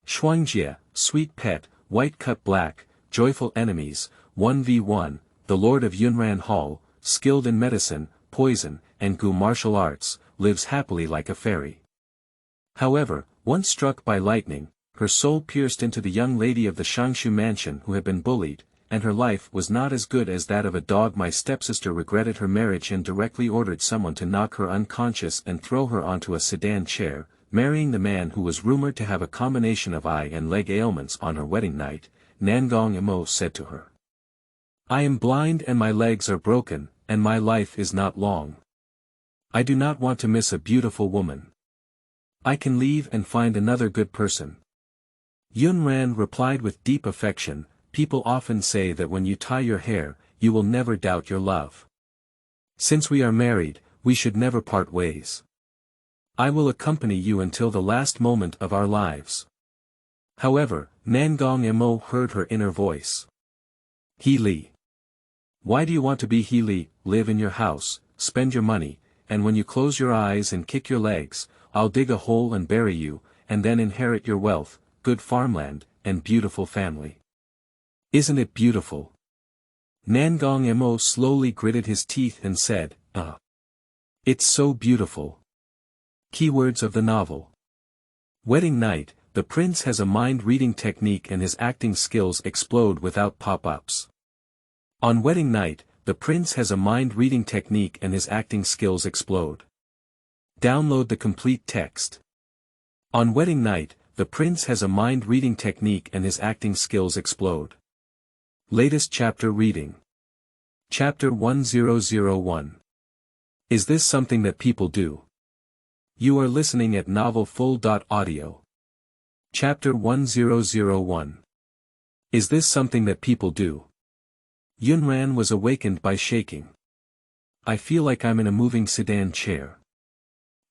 Shuangjie, sweet pet, white cut black, joyful enemies, 1v1, the Lord of Yunran Hall, skilled in medicine, poison, and gu martial arts, lives happily like a fairy. However, once struck by lightning, her soul pierced into the young lady of the Shangshu Mansion who had been bullied, and her life was not as good as that of a dog. My stepsister regretted her marriage and directly ordered someone to knock her unconscious and throw her onto a sedan chair, marrying the man who was rumored to have a combination of eye and leg ailments. On her wedding night, Nangong Imo said to her, "I am blind and my legs are broken, and my life is not long. I do not want to miss a beautiful woman. I can leave and find another good person." Yunran replied with deep affection, "People often say that when you tie your hair, you will never doubt your love. Since we are married, we should never part ways. I will accompany you until the last moment of our lives." However, Nangong Imo heard her inner voice. "He Li. Why do you want to be He Li? Live in your house, spend your money, and when you close your eyes and kick your legs, I'll dig a hole and bury you, and then inherit your wealth, good farmland, and beautiful family. Isn't it beautiful?" Nangong Imo slowly gritted his teeth and said, It's so beautiful." Keywords of the novel. Wedding night, the prince has a mind-reading technique and his acting skills explode without pop-ups. On wedding night, the prince has a mind-reading technique and his acting skills explode. Download the complete text. On wedding night, the prince has a mind-reading technique and his acting skills explode. Latest chapter reading. Chapter 1001. Is this something that people do? You are listening at novelfull.audio. Chapter 1001. Is this something that people do? Yunran was awakened by shaking. "I feel like I'm in a moving sedan chair."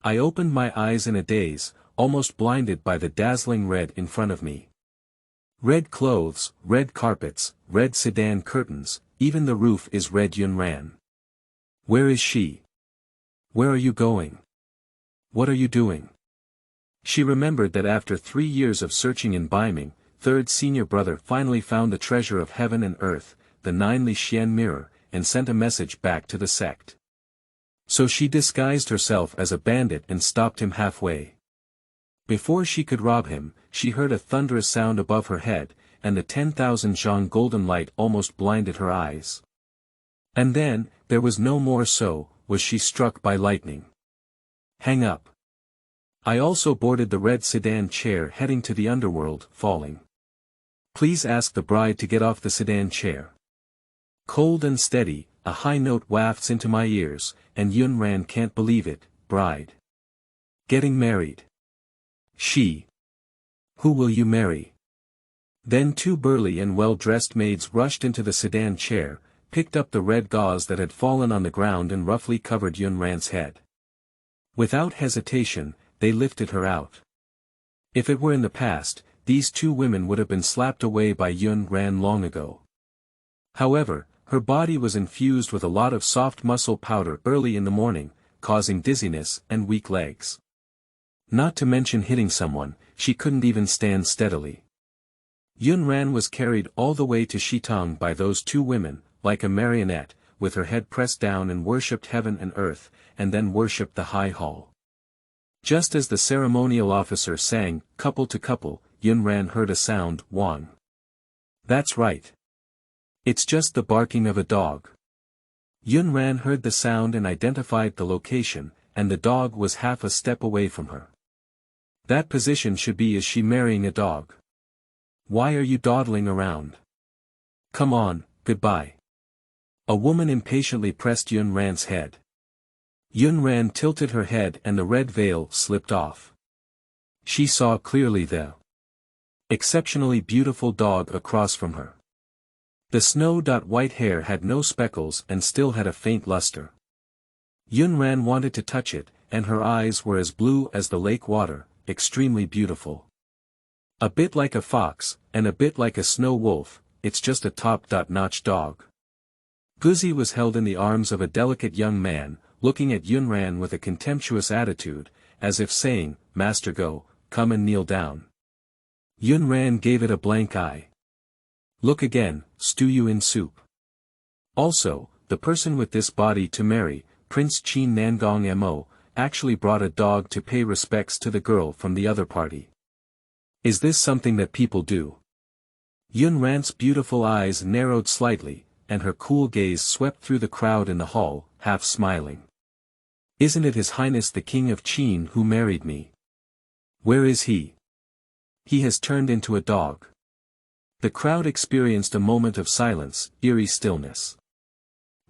I opened my eyes in a daze, almost blinded by the dazzling red in front of me. Red clothes, red carpets, red sedan curtains, even the roof is red. Yunran. Where is she? Where are you going? What are you doing? She remembered that after 3 years of searching in Baiming, third senior brother finally found the treasure of heaven and earth, the 9 Li Xian mirror, and sent a message back to the sect. So she disguised herself as a bandit and stopped him halfway. Before she could rob him, she heard a thunderous sound above her head, and the 10,000 zhang golden light almost blinded her eyes. And then, there was no more. So was she struck by lightning. Hang up. I also boarded the red sedan chair heading to the underworld, falling. Please ask the bride to get off the sedan chair. Cold and steady, a high note wafts into my ears, and Yunran can't believe it. Bride. Getting married. She. Who will you marry? Then 2 burly and well-dressed maids rushed into the sedan chair, picked up the red gauze that had fallen on the ground and roughly covered Yunran's head. Without hesitation, they lifted her out. If it were in the past, these 2 women would have been slapped away by Yunran long ago. However, her body was infused with a lot of soft muscle powder early in the morning, causing dizziness and weak legs. Not to mention hitting someone, she couldn't even stand steadily. Yunran was carried all the way to Shitong by those 2 women, like a marionette, with her head pressed down, and worshipped heaven and earth, and then worshipped the high hall. Just as the ceremonial officer sang, couple to couple, Yunran heard a sound, Wang. That's right. It's just the barking of a dog. Yunran heard the sound and identified the location, and the dog was half a step away from her. That position should be. Is she marrying a dog? Why are you dawdling around? Come on, goodbye. A woman impatiently pressed Yunran's head. Yunran tilted her head and the red veil slipped off. She saw clearly the exceptionally beautiful dog across from her. The snow-white hair had no speckles and still had a faint luster. Yunran wanted to touch it, and her eyes were as blue as the lake water, extremely beautiful. A bit like a fox, and a bit like a snow wolf, it's just a top-notch dog. Guzi was held in the arms of a delicate young man, looking at Yunran with a contemptuous attitude, as if saying, Master Go, come and kneel down. Yunran gave it a blank eye. Look again, stew you in soup. Also, the person with this body to marry, Prince Qin Nangong Mo, actually brought a dog to pay respects to the girl from the other party. Is this something that people do? Yunran's beautiful eyes narrowed slightly, and her cool gaze swept through the crowd in the hall, half smiling. Isn't it His Highness the King of Qin who married me? Where is he? He has turned into a dog. The crowd experienced a moment of silence, eerie stillness.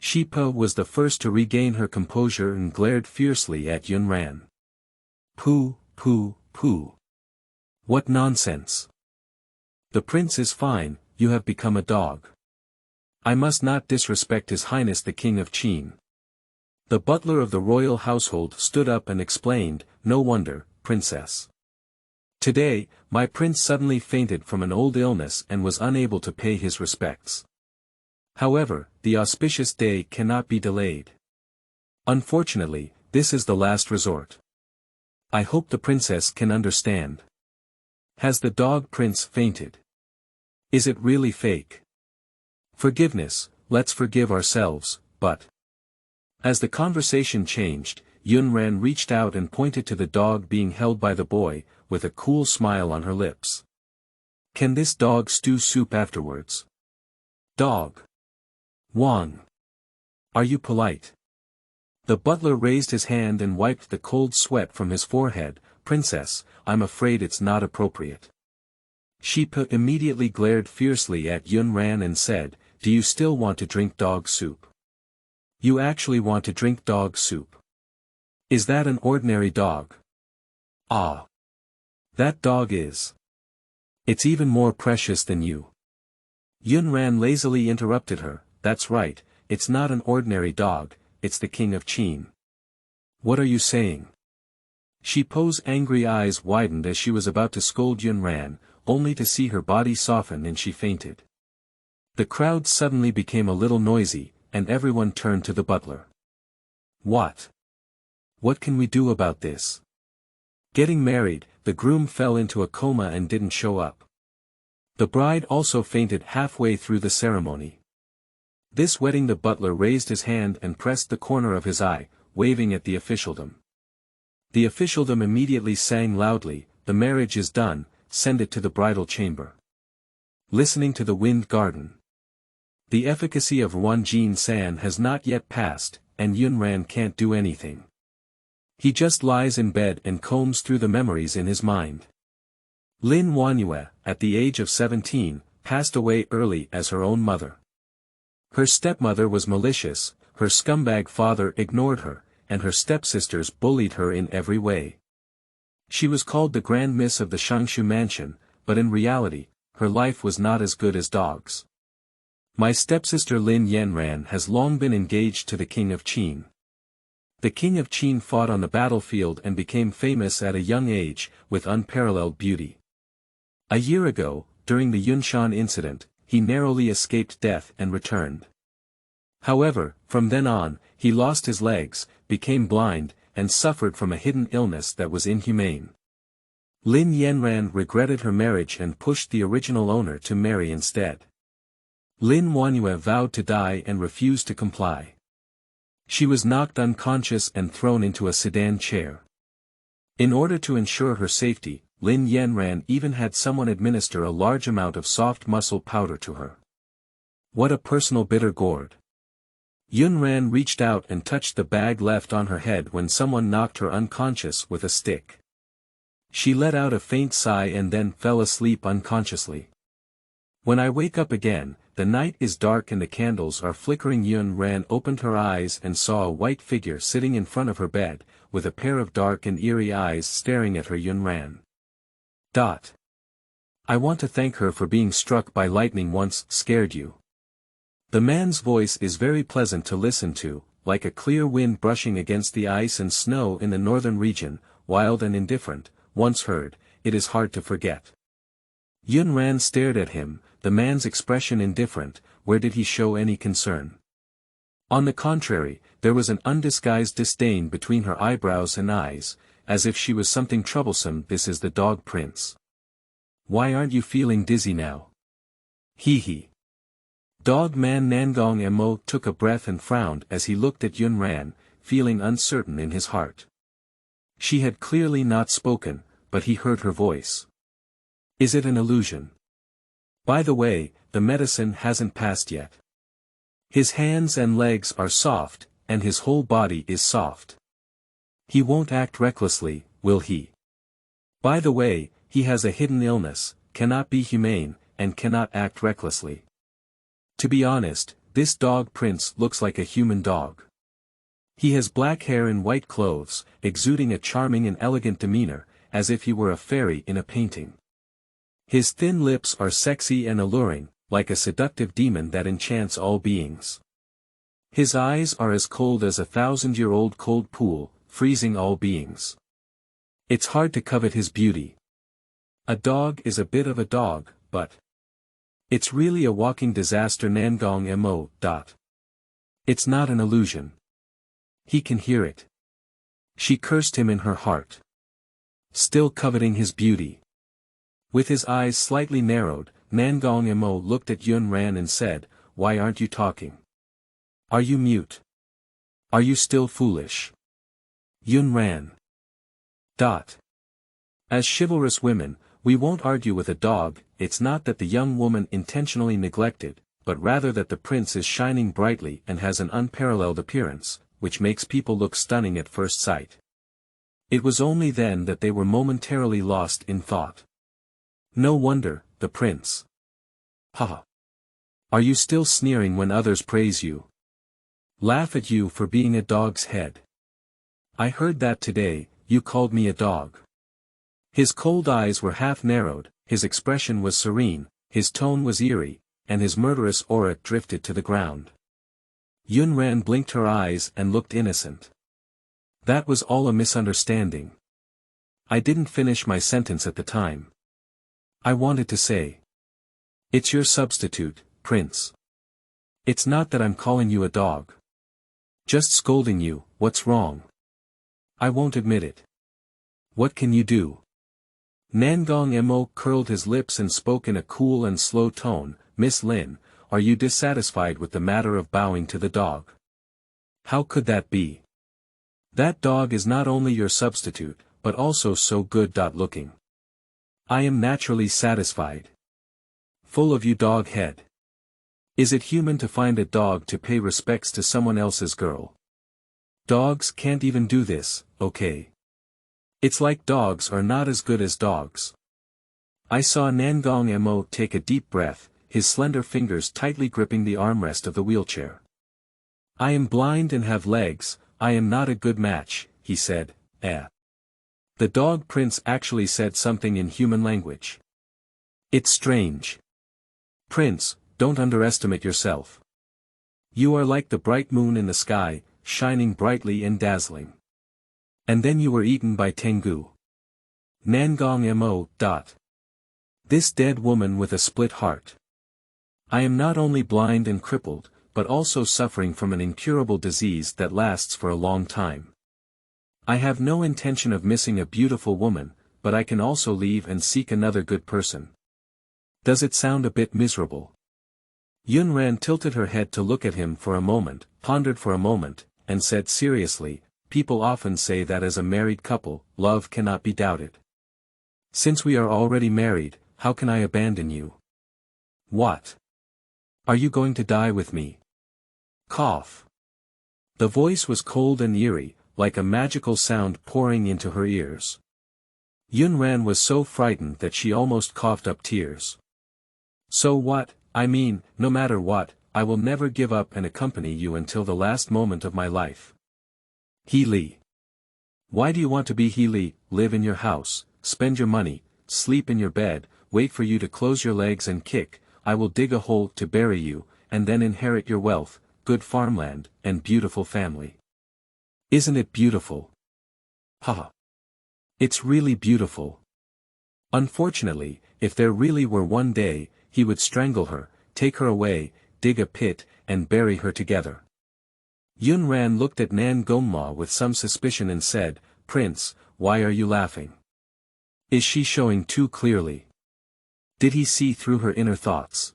Shipa was the first to regain her composure and glared fiercely at Yunran. Pooh, pooh, pooh. What nonsense. The prince is fine, you have become a dog. I must not disrespect His Highness the King of Qin. The butler of the royal household stood up and explained, no wonder, princess. Today, my prince suddenly fainted from an old illness and was unable to pay his respects. However, the auspicious day cannot be delayed. Unfortunately, this is the last resort. I hope the princess can understand. Has the dog prince fainted? Is it really fake? Forgiveness, let's forgive ourselves, but... As the conversation changed, Yunran reached out and pointed to the dog being held by the boy, with a cool smile on her lips. Can this dog stew soup afterwards? Dog. Wang. Are you polite? The butler raised his hand and wiped the cold sweat from his forehead. Princess, I'm afraid it's not appropriate. Shipa immediately glared fiercely at Yunran and said, do you still want to drink dog soup? You actually want to drink dog soup? Is that an ordinary dog? Ah. That dog is. It's even more precious than you. Yunran lazily interrupted her, that's right, it's not an ordinary dog, it's the King of Qin. What are you saying? Shipa's angry eyes widened as she was about to scold Yunran, only to see her body soften and she fainted. The crowd suddenly became a little noisy, and everyone turned to the butler. What? What can we do about this? Getting married, the groom fell into a coma and didn't show up. The bride also fainted halfway through the ceremony. This wedding the butler raised his hand and pressed the corner of his eye, waving at the officialdom. The officialdom immediately sang loudly, the marriage is done, send it to the bridal chamber. Listening to the wind garden. The efficacy of Ruanjin San has not yet passed, and Yunran can't do anything. He just lies in bed and combs through the memories in his mind. Lin Wanyue, at the age of 17, passed away early as her own mother. Her stepmother was malicious, her scumbag father ignored her, and her stepsisters bullied her in every way. She was called the Grand Miss of the Shangshu Mansion, but in reality, her life was not as good as dogs. My stepsister Lin Yanran has long been engaged to the King of Qin. The King of Qin fought on the battlefield and became famous at a young age, with unparalleled beauty. A year ago, during the Yunshan incident, he narrowly escaped death and returned. However, from then on, he lost his legs, became blind, and suffered from a hidden illness that was inhumane. Lin Yanran regretted her marriage and pushed the original owner to marry instead. Lin Wanyue vowed to die and refused to comply. She was knocked unconscious and thrown into a sedan chair. In order to ensure her safety, Lin Yanran even had someone administer a large amount of soft muscle powder to her. What a personal bitter gourd. Yunran reached out and touched the bag left on her head when someone knocked her unconscious with a stick. She let out a faint sigh and then fell asleep unconsciously. When I wake up again, the night is dark and the candles are flickering. Yunran opened her eyes and saw a white figure sitting in front of her bed, with a pair of dark and eerie eyes staring at her. Yunran. I want to thank her for being struck by lightning once scared you. The man's voice is very pleasant to listen to, like a clear wind brushing against the ice and snow in the northern region, wild and indifferent, once heard, it is hard to forget. Yunran stared at him, the man's expression indifferent, where did he show any concern? On the contrary, there was an undisguised disdain between her eyebrows and eyes, as if she was something troublesome. This is the dog prince. Why aren't you feeling dizzy now? Hee hee. Dog man Nangong Mo took a breath and frowned as he looked at Yunran, feeling uncertain in his heart. She had clearly not spoken, but he heard her voice. Is it an illusion? By the way, the medicine hasn't passed yet. His hands and legs are soft, and his whole body is soft. He won't act recklessly, will he? By the way, he has a hidden illness, cannot be humane, and cannot act recklessly. To be honest, this dog prince looks like a human dog. He has black hair and white clothes, exuding a charming and elegant demeanor, as if he were a fairy in a painting. His thin lips are sexy and alluring, like a seductive demon that enchants all beings. His eyes are as cold as a 1,000-year-old cold pool, freezing all beings. It's hard to covet his beauty. A dog is a bit of a dog, but it's really a walking disaster. Nangong Mo. It's not an illusion. He can hear it. She cursed him in her heart. Still coveting his beauty. With his eyes slightly narrowed, Nangong Mo looked at Yunran and said, "Why aren't you talking? Are you mute? Are you still foolish?" Yunran. As chivalrous women, we won't argue with a dog. It's not that the young woman intentionally neglected, but rather that the prince is shining brightly and has an unparalleled appearance, which makes people look stunning at first sight. It was only then that they were momentarily lost in thought. No wonder, the prince. Haha. Are you still sneering when others praise you? Laugh at you for being a dog's head. I heard that today, you called me a dog. His cold eyes were half narrowed, his expression was serene, his tone was eerie, and his murderous aura drifted to the ground. Yunran blinked her eyes and looked innocent. That was all a misunderstanding. I didn't finish my sentence at the time. I wanted to say. It's your substitute, Prince. It's not that I'm calling you a dog. Just scolding you. What's wrong? I won't admit it. What can you do? Nangong Mo curled his lips and spoke in a cool and slow tone. Miss Lin, are you dissatisfied with the matter of bowing to the dog? How could that be? That dog is not only your substitute, but also so good-looking. I am naturally satisfied. Full of you, dog head. Is it human to find a dog to pay respects to someone else's girl? Dogs can't even do this, okay? It's like dogs are not as good as dogs. I saw Nangong Mo take a deep breath, his slender fingers tightly gripping the armrest of the wheelchair. I am blind and have legs, I am not a good match, he said. The dog prince actually said something in human language. It's strange. Prince, don't underestimate yourself. You are like the bright moon in the sky, shining brightly and dazzling. And then you were eaten by Tengu. Nangong Mo. This dead woman with a split heart. I am not only blind and crippled, but also suffering from an incurable disease that lasts for a long time. I have no intention of missing a beautiful woman, but I can also leave and seek another good person. Does it sound a bit miserable? Yunran tilted her head to look at him for a moment, pondered for a moment, and said seriously, people often say that as a married couple, love cannot be doubted. Since we are already married, how can I abandon you? What? Are you going to die with me? Cough. The voice was cold and eerie, like a magical sound pouring into her ears. Yunran was so frightened that she almost coughed up tears. So what? I mean, no matter what, I will never give up and accompany you until the last moment of my life. He Li. Why do you want to be He Li? Live in your house, spend your money, sleep in your bed, wait for you to close your legs and kick, I will dig a hole to bury you, and then inherit your wealth, good farmland, and beautiful family. Isn't it beautiful? Haha. It's really beautiful. Unfortunately, if there really were one day, he would strangle her, take her away, dig a pit, and bury her together. Yunran looked at Nangongma with some suspicion and said, Prince, why are you laughing? Is she showing too clearly? Did he see through her inner thoughts?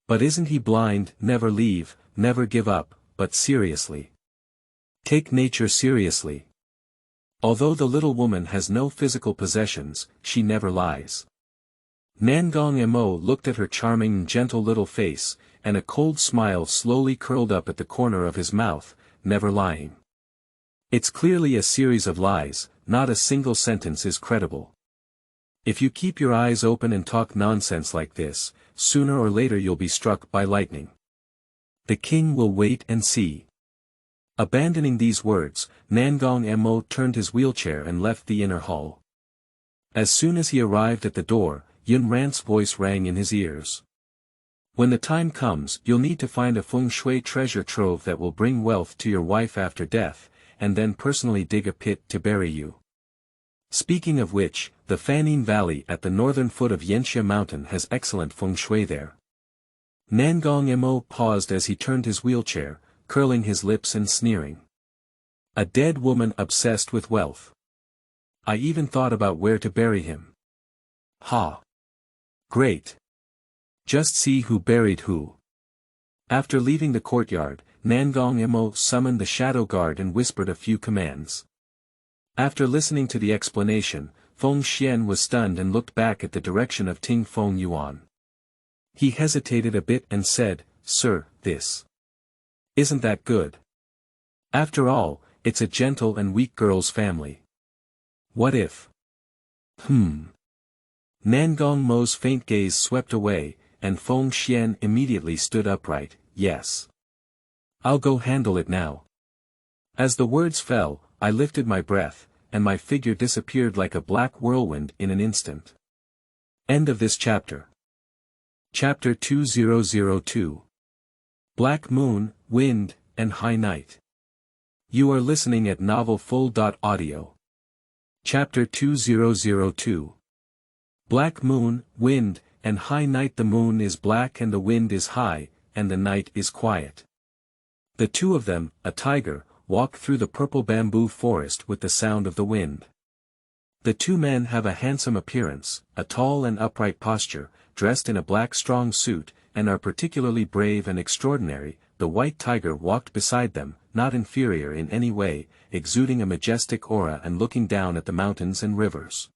But isn't he blind? Never leave, never give up, but seriously. Take nature seriously. Although the little woman has no physical possessions, she never lies. Nangong Mo looked at her charming and gentle little face, and a cold smile slowly curled up at the corner of his mouth, never lying. It's clearly a series of lies, not a single sentence is credible. If you keep your eyes open and talk nonsense like this, sooner or later you'll be struck by lightning. The king will wait and see. Abandoning these words, Nangong Mo turned his wheelchair and left the inner hall. As soon as he arrived at the door, Yunran's voice rang in his ears. When the time comes, you'll need to find a feng shui treasure trove that will bring wealth to your wife after death, and then personally dig a pit to bury you. Speaking of which, the Fanning Valley at the northern foot of Shangshu Mountain has excellent feng shui there. Nangong Mo paused as he turned his wheelchair, curling his lips and sneering. A dead woman obsessed with wealth. I even thought about where to bury him. Ha! Great! Just see who buried who. After leaving the courtyard, Nangong Mo summoned the shadow guard and whispered a few commands. After listening to the explanation, Feng Xian was stunned and looked back at the direction of Ting Feng Yuan. He hesitated a bit and said, "Sir, this isn't that good. After all, it's a gentle and weak girl's family. What if?" Nangong Mo's faint gaze swept away, and Feng Xian immediately stood upright. "Yes. I'll go handle it now." As the words fell, I lifted my breath, and my figure disappeared like a black whirlwind in an instant. End of this chapter. Chapter 2002. Black Moon, Wind, and High Night. You are listening at novelfull.audio. Chapter 2002. Black Moon, Wind, and High Night. The moon is black and the wind is high, and the night is quiet. The two of them, a tiger, walk through the purple bamboo forest with the sound of the wind. The two men have a handsome appearance, a tall and upright posture, dressed in a black strong suit, and are particularly brave and extraordinary. The white tiger walked beside them, not inferior in any way, exuding a majestic aura and looking down at the mountains and rivers.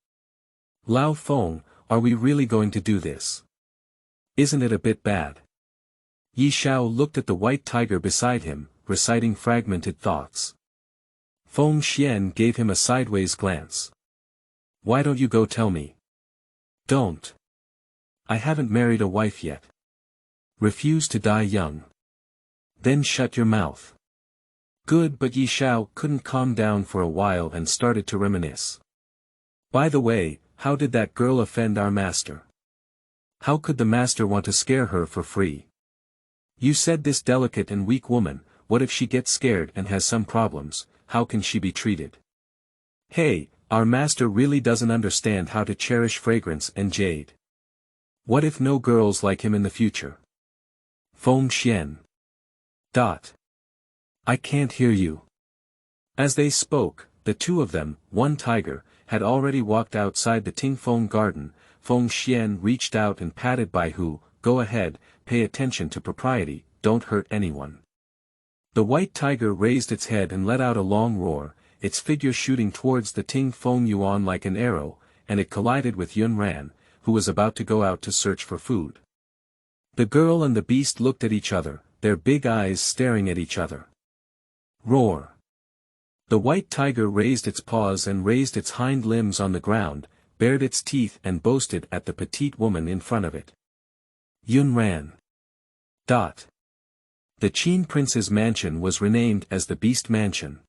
"Lao Feng, are we really going to do this? Isn't it a bit bad?" Yi Shao looked at the white tiger beside him, reciting fragmented thoughts. Feng Xian gave him a sideways glance. "Why don't you go tell me?" "Don't. I haven't married a wife yet. Refuse to die young." "Then shut your mouth." "Good." But Yi Shao couldn't calm down for a while and started to reminisce. "By the way, how did that girl offend our master? How could the master want to scare her for free? You said this delicate and weak woman, what if she gets scared and has some problems, how can she be treated? Hey, our master really doesn't understand how to cherish fragrance and jade. What if no girls like him in the future?" Feng Xian. I can't hear you. As they spoke, the two of them, one tiger, had already walked outside the Tingfeng garden. Feng Xian reached out and patted Baihu. "Go ahead, pay attention to propriety, don't hurt anyone." The white tiger raised its head and let out a long roar, its figure shooting towards the Tingfeng Yuan like an arrow, and it collided with Yunran, who was about to go out to search for food. The girl and the beast looked at each other, their big eyes staring at each other. Roar! The white tiger raised its paws and raised its hind limbs on the ground, bared its teeth and boasted at the petite woman in front of it. Yunran. The Qin Prince's mansion was renamed as the Beast Mansion.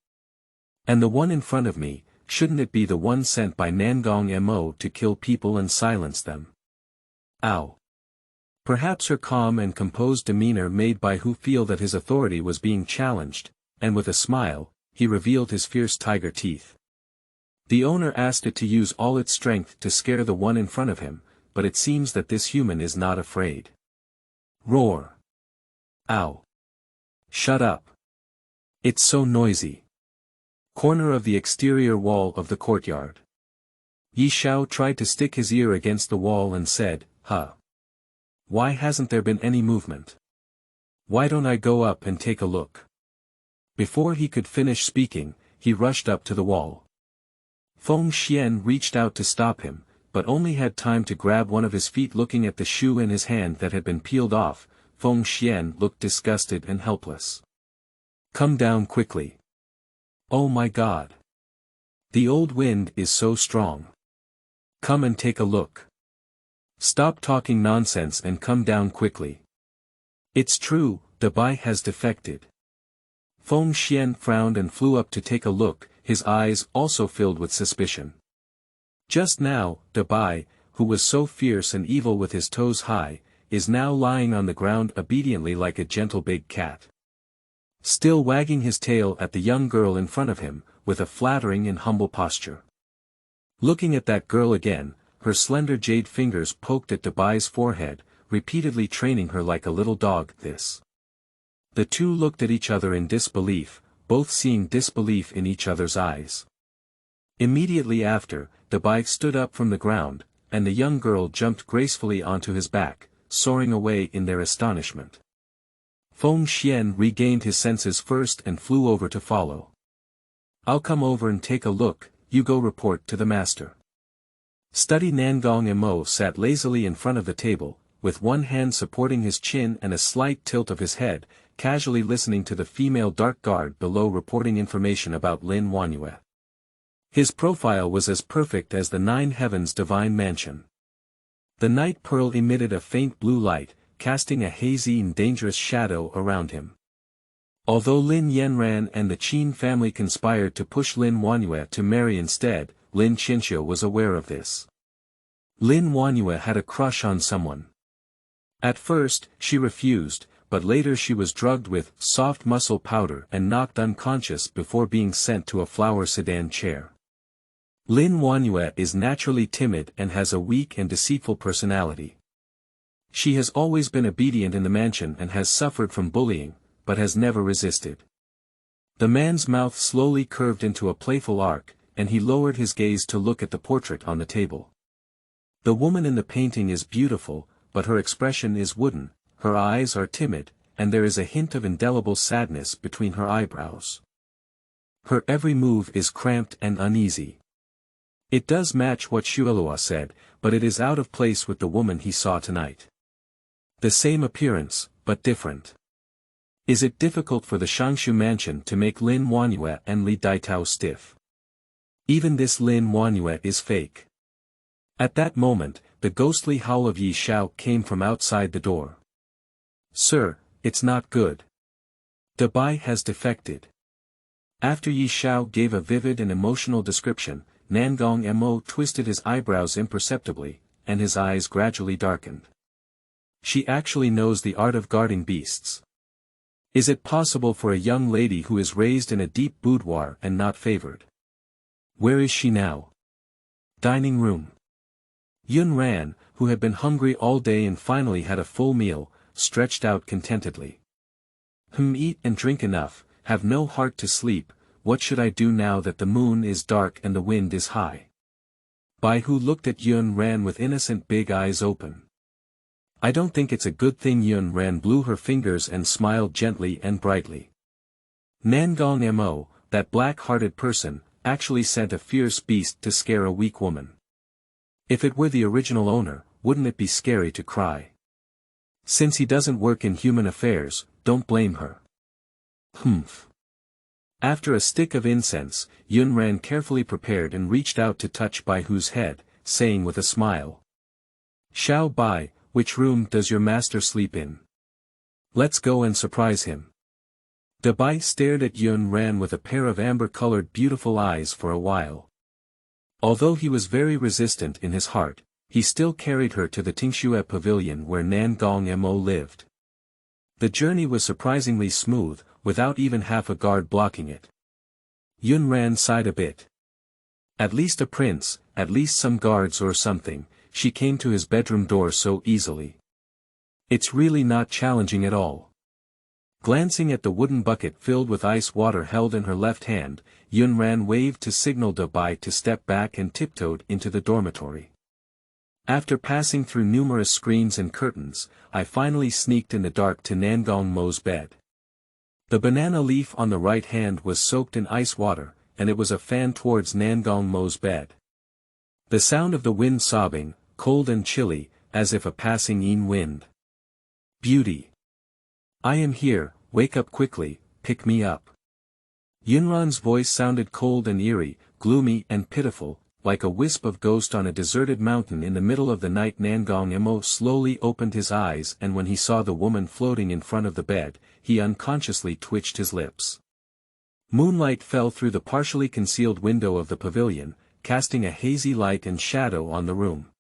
And the one in front of me, shouldn't it be the one sent by Nangong Mo to kill people and silence them? Ow! Perhaps her calm and composed demeanor made Baihu feel that his authority was being challenged, and with a smile, he revealed his fierce tiger teeth. The owner asked it to use all its strength to scare the one in front of him, but it seems that this human is not afraid. Roar! Ow! Shut up! It's so noisy. Corner of the exterior wall of the courtyard. Yi Shao tried to stick his ear against the wall and said, huh? Why hasn't there been any movement? Why don't I go up and take a look? Before he could finish speaking, he rushed up to the wall. Feng Xian reached out to stop him, but only had time to grab one of his feet. Looking at the shoe in his hand that had been peeled off, Feng Xian looked disgusted and helpless. Come down quickly. Oh my God. The old wind is so strong. Come and take a look. Stop talking nonsense and come down quickly. It's true, the bai has defected. Feng Xian frowned and flew up to take a look, his eyes also filled with suspicion. Just now, the bai, who was so fierce and evil with his toes high, is now lying on the ground obediently like a gentle big cat. Still wagging his tail at the young girl in front of him, with a flattering and humble posture. Looking at that girl again, her slender jade fingers poked at Dabai's forehead, repeatedly training her like a little dog. The two looked at each other in disbelief, both seeing disbelief in each other's eyes. Immediately after, Dabai stood up from the ground, and the young girl jumped gracefully onto his back, soaring away in their astonishment. Feng Xian regained his senses first and flew over to follow. I'll come over and take a look, you go report to the master. Study Nangong Mo sat lazily in front of the table, with one hand supporting his chin and a slight tilt of his head, casually listening to the female dark guard below reporting information about Lin Wanyue. His profile was as perfect as the nine heavens divine mansion. The night pearl emitted a faint blue light, casting a hazy and dangerous shadow around him. Although Lin Yanran and the Qin family conspired to push Lin Wanyue to marry instead, Lin Qianxiu was aware of this. Lin Wanyue had a crush on someone. At first, she refused, but later she was drugged with soft muscle powder and knocked unconscious before being sent to a flower sedan chair. Lin Wanyue is naturally timid and has a weak and deceitful personality. She has always been obedient in the mansion and has suffered from bullying, but has never resisted. The man's mouth slowly curved into a playful arc, and he lowered his gaze to look at the portrait on the table. The woman in the painting is beautiful, but her expression is wooden, her eyes are timid, and there is a hint of indelible sadness between her eyebrows. Her every move is cramped and uneasy. It does match what Shuelua said, but it is out of place with the woman he saw tonight. The same appearance, but different. Is it difficult for the Shangshu Mansion to make Lin Wanyue and Li Daitao stiff? Even this Lin Wanyue is fake. At that moment, the ghostly howl of Yi Xiao came from outside the door. Sir, it's not good. Dabai has defected. After Yi Xiao gave a vivid and emotional description, Nangong Mo twisted his eyebrows imperceptibly, and his eyes gradually darkened. She actually knows the art of guarding beasts. Is it possible for a young lady who is raised in a deep boudoir and not favored? Where is she now? Dining room. Yunran, who had been hungry all day and finally had a full meal, stretched out contentedly. Eat and drink enough, have no heart to sleep, what should I do now that the moon is dark and the wind is high? Bai Hu looked at Yunran with innocent big eyes open. I don't think it's a good thing. Yunran blew her fingers and smiled gently and brightly. Nangong Mo, that black-hearted person, actually sent a fierce beast to scare a weak woman. If it were the original owner, wouldn't it be scary to cry? Since he doesn't work in human affairs, don't blame her. Humph. After a stick of incense, Yunran carefully prepared and reached out to touch Bai Hu's head, saying with a smile. Xiao Bai, which room does your master sleep in? Let's go and surprise him. Dabai stared at Yunran with a pair of amber-colored beautiful eyes for a while. Although he was very resistant in his heart, he still carried her to the Tingxue pavilion where Nangong Mo lived. The journey was surprisingly smooth, without even half a guard blocking it. Yunran sighed a bit. At least a prince, at least some guards or something, she came to his bedroom door so easily. It's really not challenging at all. Glancing at the wooden bucket filled with ice water held in her left hand, Yunran waved to signal Dabai to step back and tiptoed into the dormitory. After passing through numerous screens and curtains, I finally sneaked in the dark to Nangong Mo's bed. The banana leaf on the right hand was soaked in ice water, and it was a fan towards Nangong Mo's bed. The sound of the wind sobbing, cold and chilly, as if a passing wind. Beauty. I am here, wake up quickly, pick me up. Yunran's voice sounded cold and eerie, gloomy and pitiful, like a wisp of ghost on a deserted mountain in the middle of the night. Nangong Mo slowly opened his eyes, and when he saw the woman floating in front of the bed, he unconsciously twitched his lips. Moonlight fell through the partially concealed window of the pavilion, casting a hazy light and shadow on the room.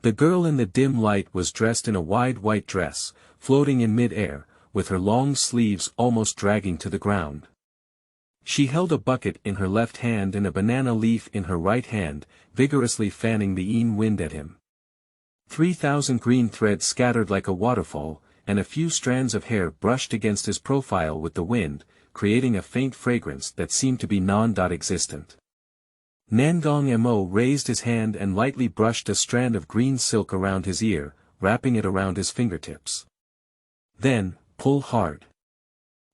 The girl in the dim light was dressed in a wide white dress, floating in mid-air, with her long sleeves almost dragging to the ground. She held a bucket in her left hand and a banana leaf in her right hand, vigorously fanning the wind at him. 3,000 green threads scattered like a waterfall, and a few strands of hair brushed against his profile with the wind, creating a faint fragrance that seemed to be non-existent. Nangong Mo raised his hand and lightly brushed a strand of green silk around his ear, wrapping it around his fingertips. Then, pull hard.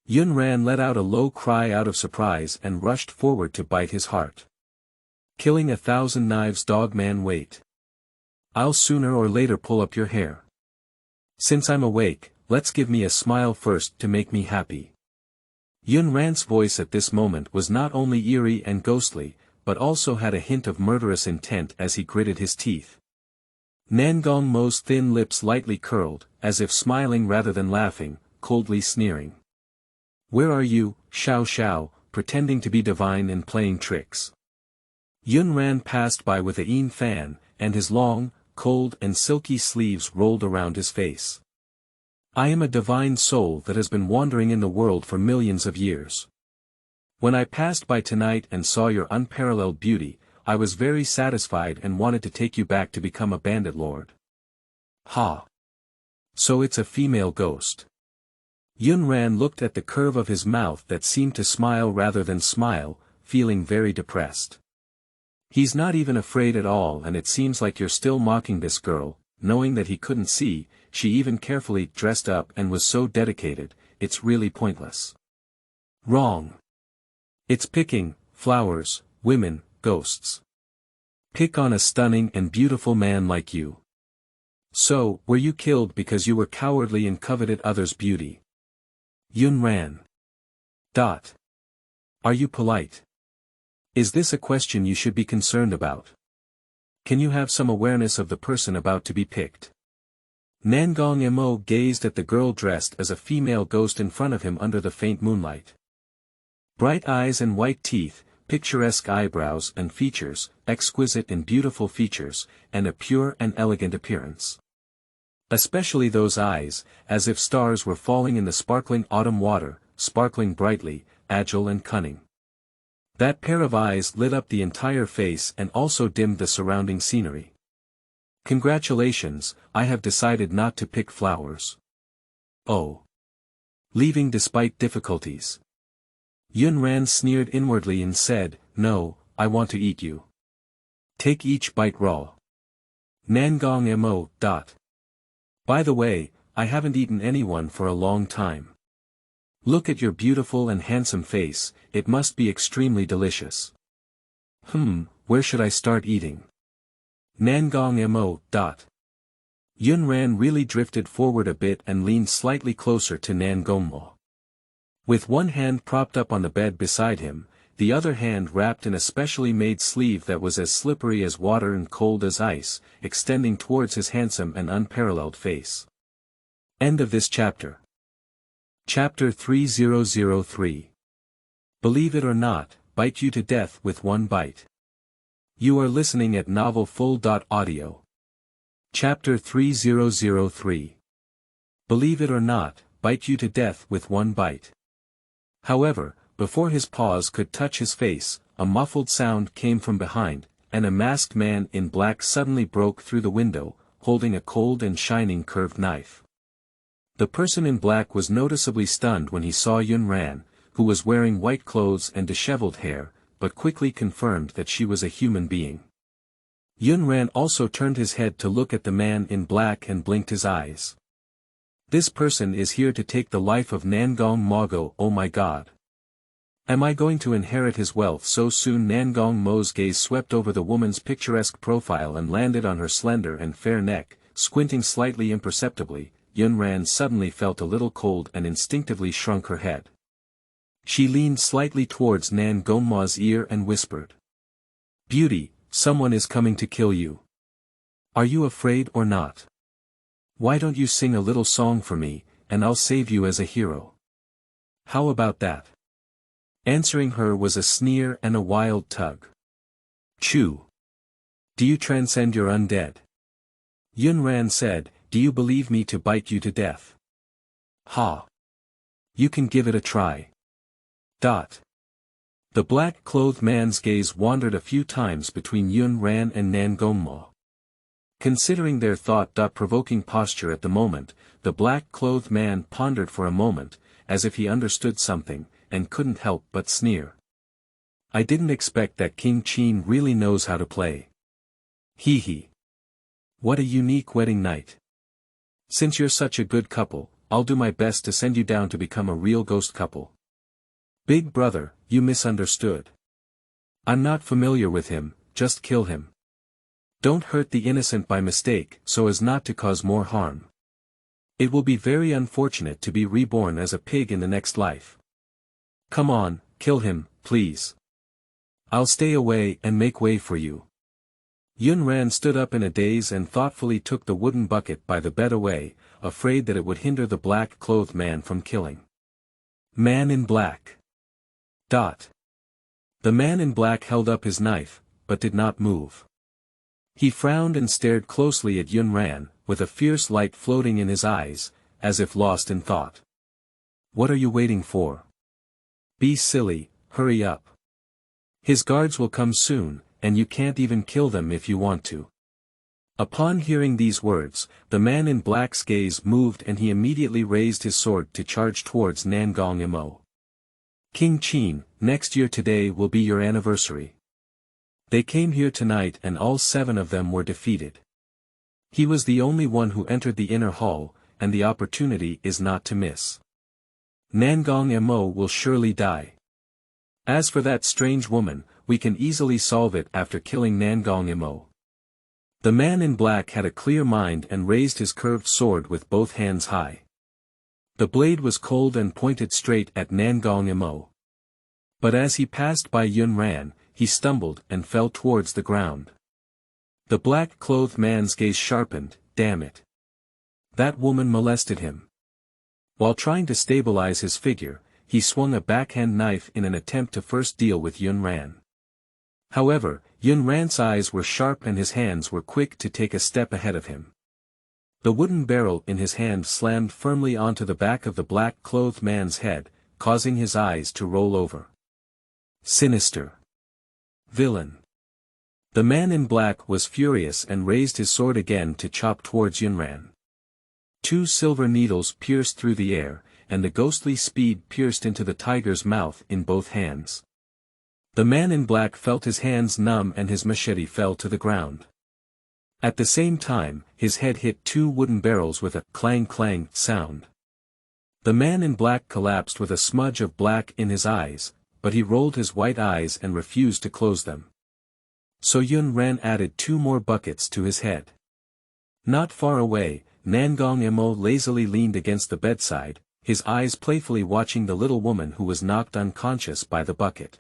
Yunran let out a low cry out of surprise and rushed forward to bite his heart. Killing 1,000 knives. Dogman, wait. I'll sooner or later pull up your hair. Since I'm awake, let's give me a smile first to make me happy. Yunran's voice at this moment was not only eerie and ghostly, but also had a hint of murderous intent as he gritted his teeth. Nangong Mo's thin lips lightly curled, as if smiling rather than laughing, coldly sneering. Where are you, Xiao Xiao, pretending to be divine and playing tricks? Yunran passed by with a fan, and his long, cold and silky sleeves rolled around his face. I am a divine soul that has been wandering in the world for millions of years. When I passed by tonight and saw your unparalleled beauty, I was very satisfied and wanted to take you back to become a bandit lord. Ha! So it's a female ghost. Yunran looked at the curve of his mouth that seemed to smile rather than smile, feeling very depressed. He's not even afraid at all, and it seems like you're still mocking this girl. Knowing that he couldn't see, she even carefully dressed up and was so dedicated, it's really pointless. Wrong. It's picking, flowers, women, ghosts. Pick on a stunning and beautiful man like you. So, were you killed because you were cowardly and coveted others' beauty? Yunran. Are you polite? Is this a question you should be concerned about? Can you have some awareness of the person about to be picked? Nangong Mo gazed at the girl dressed as a female ghost in front of him under the faint moonlight. Bright eyes and white teeth, picturesque eyebrows and features, exquisite and beautiful features, and a pure and elegant appearance. Especially those eyes, as if stars were falling in the sparkling autumn water, sparkling brightly, agile and cunning. That pair of eyes lit up the entire face and also dimmed the surrounding scenery. Congratulations, I have decided not to pick flowers. Oh. Leaving despite difficulties. Yunran sneered inwardly and said, no, I want to eat you. Take each bite raw. Nangong Mo. By the way, I haven't eaten anyone for a long time. Look at your beautiful and handsome face, it must be extremely delicious. Where should I start eating? Nangong Mo. Yunran really drifted forward a bit and leaned slightly closer to Nangong Mo. With one hand propped up on the bed beside him, the other hand wrapped in a specially made sleeve that was as slippery as water and cold as ice, extending towards his handsome and unparalleled face. End of this chapter. Chapter 3003. Believe it or not, bite you to death with one bite. You are listening at novelfull.audio. Chapter 3003. Believe it or not, bite you to death with one bite. However, before his paws could touch his face, a muffled sound came from behind, and a masked man in black suddenly broke through the window, holding a cold and shining curved knife. The person in black was noticeably stunned when he saw Yunran, who was wearing white clothes and disheveled hair, but quickly confirmed that she was a human being. Yunran also turned his head to look at the man in black and blinked his eyes. This person is here to take the life of Nangong Mago. Oh my god. Am I going to inherit his wealth so soon? Nangong Mo's gaze swept over the woman's picturesque profile and landed on her slender and fair neck. Squinting slightly imperceptibly, Yunran suddenly felt a little cold and instinctively shrunk her head. She leaned slightly towards Nangong Ma's ear and whispered. Beauty, someone is coming to kill you. Are you afraid or not? Why don't you sing a little song for me, and I'll save you as a hero? How about that? Answering her was a sneer and a wild tug. Chew. Do you transcend your undead? Yunran said, do you believe me to bite you to death? Ha. You can give it a try. The black-clothed man's gaze wandered a few times between Yunran and Nangongmo. Considering their thought-provoking posture at the moment, the black-clothed man pondered for a moment, as if he understood something, and couldn't help but sneer. I didn't expect that King Qin really knows how to play. Hee hee. What a unique wedding night. Since you're such a good couple, I'll do my best to send you down to become a real ghost couple. Big brother, you misunderstood. I'm not familiar with him, just kill him. Don't hurt the innocent by mistake so as not to cause more harm. It will be very unfortunate to be reborn as a pig in the next life. Come on, kill him, please. I'll stay away and make way for you. Yunran stood up in a daze and thoughtfully took the wooden bucket by the bed away, afraid that it would hinder the black-clothed man from killing. Man in black. The man in black held up his knife, but did not move. He frowned and stared closely at Yunran, with a fierce light floating in his eyes, as if lost in thought. What are you waiting for? Be silly, hurry up. His guards will come soon, and you can't even kill them if you want to. Upon hearing these words, the man in black's gaze moved and he immediately raised his sword to charge towards Nangong Mo. King Qin, next year today will be your anniversary. They came here tonight and all 7 of them were defeated. He was the only one who entered the inner hall, and the opportunity is not to miss. Nangong Mo will surely die. As for that strange woman, we can easily solve it after killing Nangong Mo. The man in black had a clear mind and raised his curved sword with both hands high. The blade was cold and pointed straight at Nangong Mo. But as he passed by Yunran, he stumbled and fell towards the ground. The black-clothed man's gaze sharpened, damn it. That woman molested him. While trying to stabilize his figure, he swung a backhand knife in an attempt to first deal with Yunran. However, Yunran's eyes were sharp and his hands were quick to take a step ahead of him. The wooden barrel in his hand slammed firmly onto the back of the black-clothed man's head, causing his eyes to roll over. Sinister. Villain. The man in black was furious and raised his sword again to chop towards Yunran. 2 silver needles pierced through the air, and the ghostly speed pierced into the tiger's mouth in both hands. The man in black felt his hands numb and his machete fell to the ground. At the same time, his head hit 2 wooden barrels with a clang-clang sound. The man in black collapsed with a smudge of black in his eyes, but he rolled his white eyes and refused to close them. So Yunran added 2 more buckets to his head. Not far away, Nangong Mo lazily leaned against the bedside, his eyes playfully watching the little woman who was knocked unconscious by the bucket.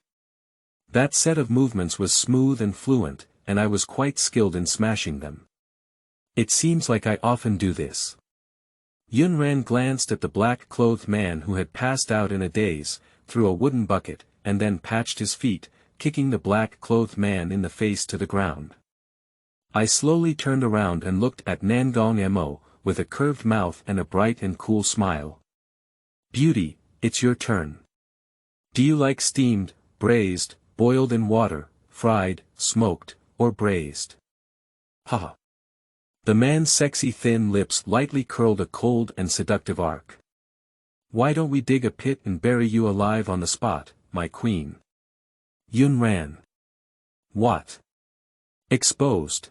That set of movements was smooth and fluent, and I was quite skilled in smashing them. It seems like I often do this. Yunran glanced at the black-clothed man who had passed out in a daze, threw a wooden bucket, and then patched his feet, kicking the black-clothed man in the face to the ground. I slowly turned around and looked at Nangong Mo, with a curved mouth and a bright and cool smile. Beauty, it's your turn. Do you like steamed, braised, boiled in water, fried, smoked, or braised? Haha. The man's sexy thin lips lightly curled a cold and seductive arc. Why don't we dig a pit and bury you alive on the spot, my queen? Yunran. What? Exposed.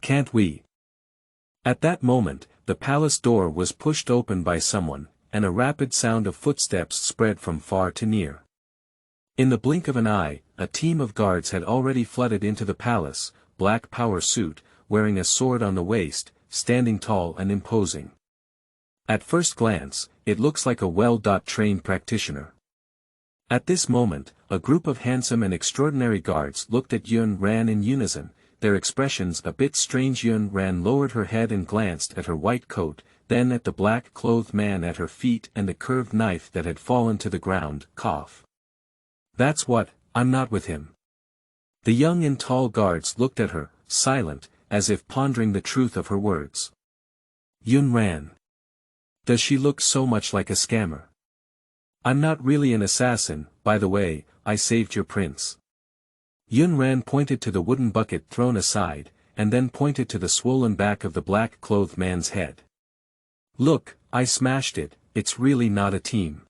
Can't we? At that moment, the palace door was pushed open by someone, and a rapid sound of footsteps spread from far to near. In the blink of an eye, a team of guards had already flooded into the palace, black power suit, wearing a sword on the waist, standing tall and imposing. At first glance, it looks like a well-trained practitioner. At this moment, a group of handsome and extraordinary guards looked at Yunran in unison, their expressions a bit strange. Yunran lowered her head and glanced at her white coat, then at the black-clothed man at her feet and the curved knife that had fallen to the ground. Cough. That's what, I'm not with him. The young and tall guards looked at her, silent, as if pondering the truth of her words. Yunran. Does she look so much like a scammer? I'm not really an assassin, by the way, I saved your prince. Yunran pointed to the wooden bucket thrown aside, and then pointed to the swollen back of the black-clothed man's head. Look, I smashed it, it's really not a team.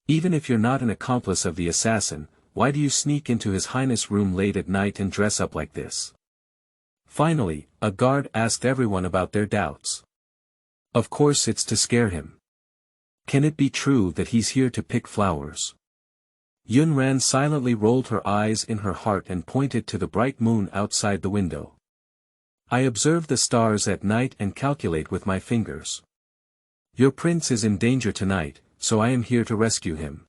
Even if you're not an accomplice of the assassin, why do you sneak into His Highness' room late at night and dress up like this? Finally, a guard asked everyone about their doubts. Of course it's to scare him. Can it be true that he's here to pick flowers? Yunran silently rolled her eyes in her heart and pointed to the bright moon outside the window. I observe the stars at night and calculate with my fingers. Your prince is in danger tonight, so I am here to rescue him.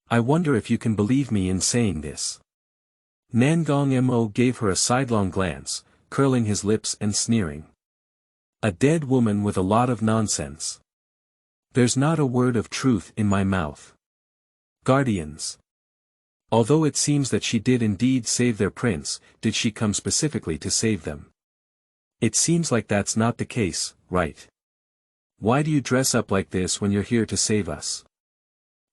I wonder if you can believe me in saying this. Nangong Mo gave her a sidelong glance, curling his lips and sneering. A dead woman with a lot of nonsense. There's not a word of truth in my mouth. Guardians. Although it seems that she did indeed save their prince, did she come specifically to save them? It seems like that's not the case, right? Why do you dress up like this when you're here to save us?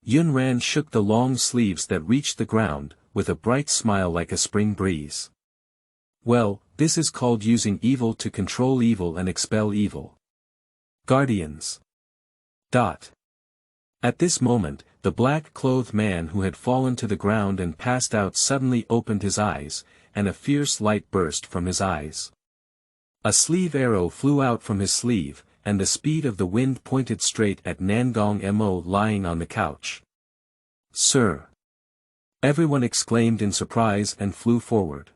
Yunran shook the long sleeves that reached the ground, with a bright smile like a spring breeze. Well, this is called using evil to control evil and expel evil. Guardians. At this moment, the black-clothed man who had fallen to the ground and passed out suddenly opened his eyes, and a fierce light burst from his eyes. A sleeve arrow flew out from his sleeve, and the speed of the wind pointed straight at Nangong Mo lying on the couch. Sir! Everyone exclaimed in surprise and flew forward.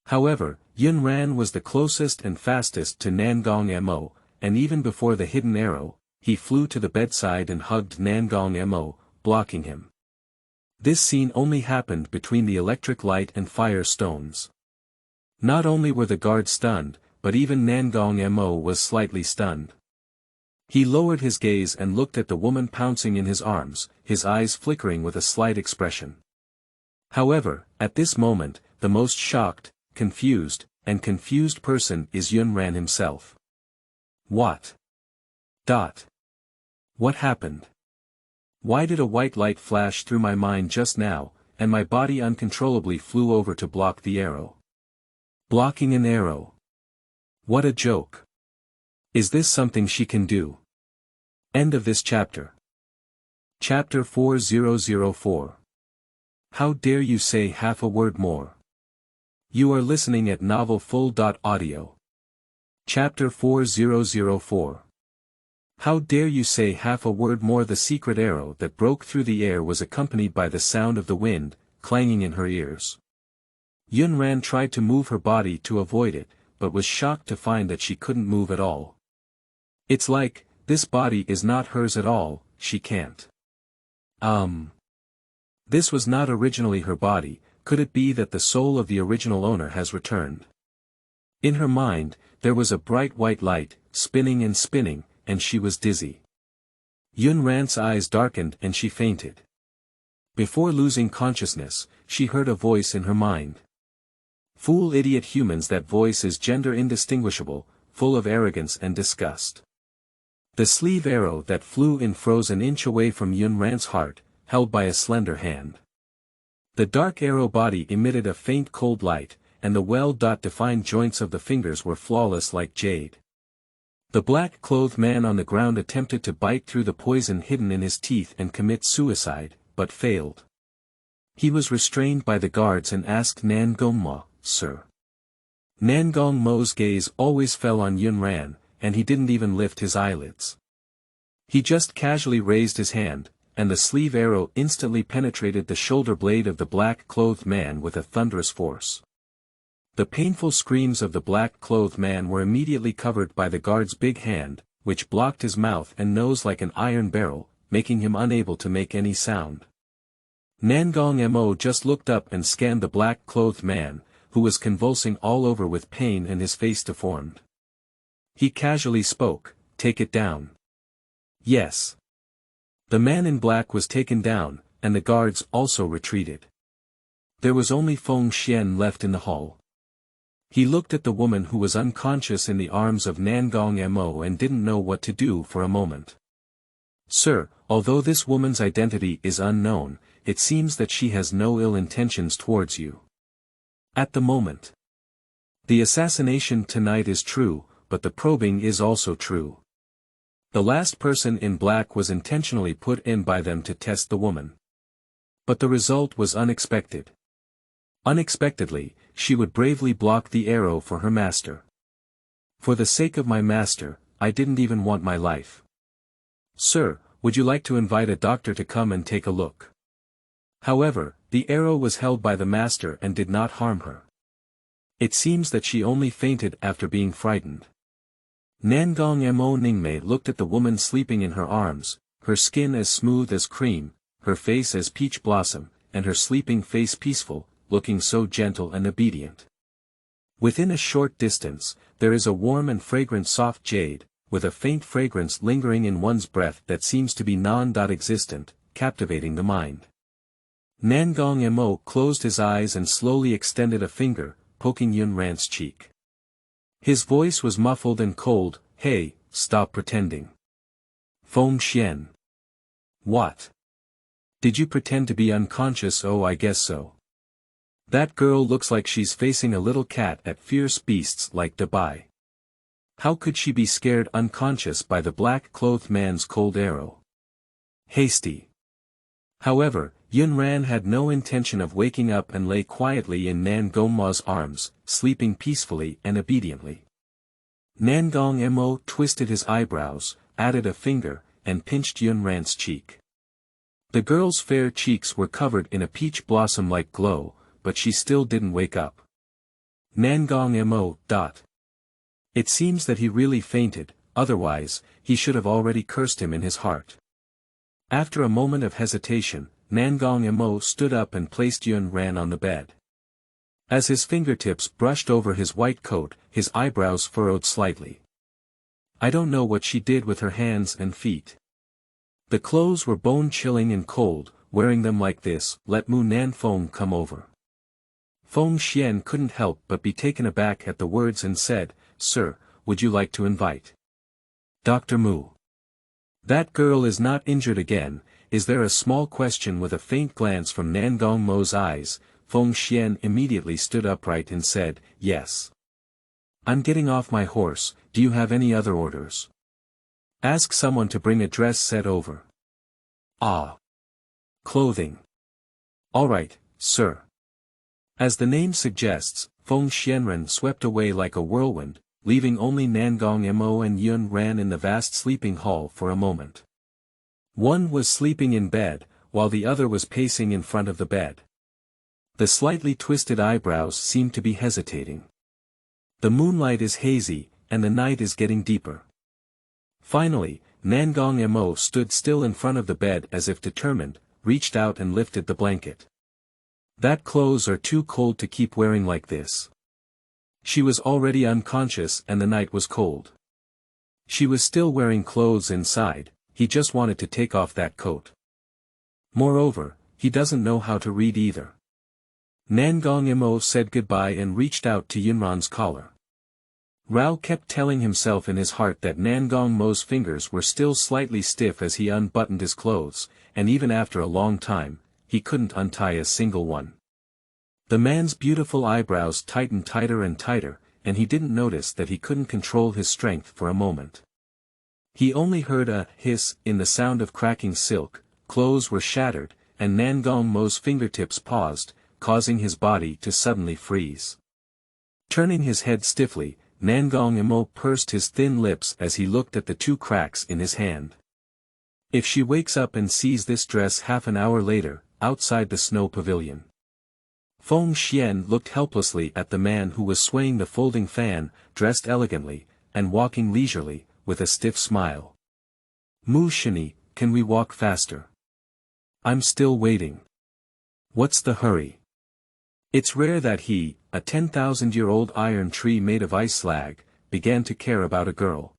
However, Yunran was the closest and fastest to Nangong Mo, and even before the hidden arrow, he flew to the bedside and hugged Nangong Mo, blocking him. This scene only happened between the electric light and fire stones. Not only were the guards stunned, but even Nangong Mo was slightly stunned. He lowered his gaze and looked at the woman pouncing in his arms, his eyes flickering with a slight expression. However, at this moment, the most shocked, confused person is Yunran himself. What? What happened? Why did a white light flash through my mind just now, and my body uncontrollably flew over to block the arrow? Blocking an arrow. What a joke. Is this something she can do? End of this chapter. Chapter 4004. How dare you say half a word more? You are listening at novelfull.audio. Chapter 4004. How dare you say half a word more? The secret arrow that broke through the air was accompanied by the sound of the wind, clanging in her ears. Yunran tried to move her body to avoid it, but was shocked to find that she couldn't move at all. It's like, this body is not hers at all, she can't. This was not originally her body, could it be that the soul of the original owner has returned? In her mind, there was a bright white light, spinning, and she was dizzy. Yunran's eyes darkened and she fainted. Before losing consciousness, she heard a voice in her mind. Fool idiot humans, that voice is gender indistinguishable, full of arrogance and disgust. The sleeve arrow that flew in froze an inch away from Yunran's heart, held by a slender hand. The dark arrow body emitted a faint cold light, and the well-defined joints of the fingers were flawless like jade. The black-clothed man on the ground attempted to bite through the poison hidden in his teeth and commit suicide, but failed. He was restrained by the guards and asked Nangong Mo, Sir, Nangong Mo's gaze always fell on Yunran, and he didn't even lift his eyelids. He just casually raised his hand, and the sleeve arrow instantly penetrated the shoulder blade of the black-clothed man with a thunderous force. The painful screams of the black-clothed man were immediately covered by the guard's big hand, which blocked his mouth and nose like an iron barrel, making him unable to make any sound. Nangong Mo just looked up and scanned the black-clothed man, who was convulsing all over with pain and his face deformed. He casually spoke, "Take it down." Yes. The man in black was taken down, and the guards also retreated. There was only Feng Xian left in the hall. He looked at the woman who was unconscious in the arms of Nangong Mo and didn't know what to do for a moment. "Sir, although this woman's identity is unknown, it seems that she has no ill intentions towards you. At the moment. The assassination tonight is true, but the probing is also true. The last person in black was intentionally put in by them to test the woman. But the result was unexpected. Unexpectedly, she would bravely block the arrow for her master. For the sake of my master, I didn't even want my life. Sir, would you like to invite a doctor to come and take a look?" However, the arrow was held by the master and did not harm her. It seems that she only fainted after being frightened. Nangong Mo Ningmei looked at the woman sleeping in her arms, her skin as smooth as cream, her face as peach blossom, and her sleeping face peaceful, looking so gentle and obedient. Within a short distance, there is a warm and fragrant soft jade, with a faint fragrance lingering in one's breath that seems to be non-existent, captivating the mind. Nangong Mo closed his eyes and slowly extended a finger, poking Yunran's cheek. His voice was muffled and cold, "Hey, stop pretending. Feng Xian. What? Did you pretend to be unconscious? Oh, I guess so. That girl looks like she's facing a little cat at fierce beasts like Dubai. How could she be scared unconscious by the black-clothed man's cold arrow? Hasty." However, Yunran had no intention of waking up and lay quietly in Nangong Mo's arms, sleeping peacefully and obediently. Nangong Mo twisted his eyebrows, added a finger, and pinched Yunran's cheek. The girl's fair cheeks were covered in a peach blossom-like glow, but she still didn't wake up. Nangong Mo. It seems that he really fainted, otherwise, he should have already cursed him in his heart. After a moment of hesitation, Nangong Mo stood up and placed Yunran on the bed. As his fingertips brushed over his white coat, his eyebrows furrowed slightly. "I don't know what she did with her hands and feet. The clothes were bone-chilling and cold, wearing them like this, let Mu Nanfeng come over." Feng Xian couldn't help but be taken aback at the words and said, "Sir, would you like to invite Dr. Mu? That girl is not injured again, is there?" A small question with a faint glance from Nangong Mo's eyes. Feng Xian immediately stood upright and said, "Yes. I'm getting off my horse, do you have any other orders? Ask someone to bring a dress set over." "Ah. Clothing. All right, sir." As the name suggests, Feng Xianren swept away like a whirlwind, leaving only Nangong Mo and Yunran in the vast sleeping hall for a moment. One was sleeping in bed, while the other was pacing in front of the bed. The slightly twisted eyebrows seemed to be hesitating. The moonlight is hazy, and the night is getting deeper. Finally, Nangong Mo stood still in front of the bed as if determined, reached out and lifted the blanket. "That clothes are too cold to keep wearing like this." She was already unconscious and the night was cold. She was still wearing clothes inside, he just wanted to take off that coat. Moreover, he doesn't know how to read either. Nangong Mo said goodbye and reached out to Yunran's collar. Rao kept telling himself in his heart that Nangong Mo's fingers were still slightly stiff as he unbuttoned his clothes, and even after a long time, he couldn't untie a single one. The man's beautiful eyebrows tightened tighter and tighter, and he didn't notice that he couldn't control his strength for a moment. He only heard a hiss in the sound of cracking silk, clothes were shattered, and Nangong Mo's fingertips paused, causing his body to suddenly freeze. Turning his head stiffly, Nangong Emo pursed his thin lips as he looked at the two cracks in his hand. If she wakes up and sees this dress half an hour later, outside the snow pavilion. Feng Xian looked helplessly at the man who was swaying the folding fan, dressed elegantly, and walking leisurely, with a stiff smile. Mu Shini, can we walk faster? I'm still waiting. What's the hurry? It's rare that he, a 10,000-year-old iron tree made of ice slag, began to care about a girl.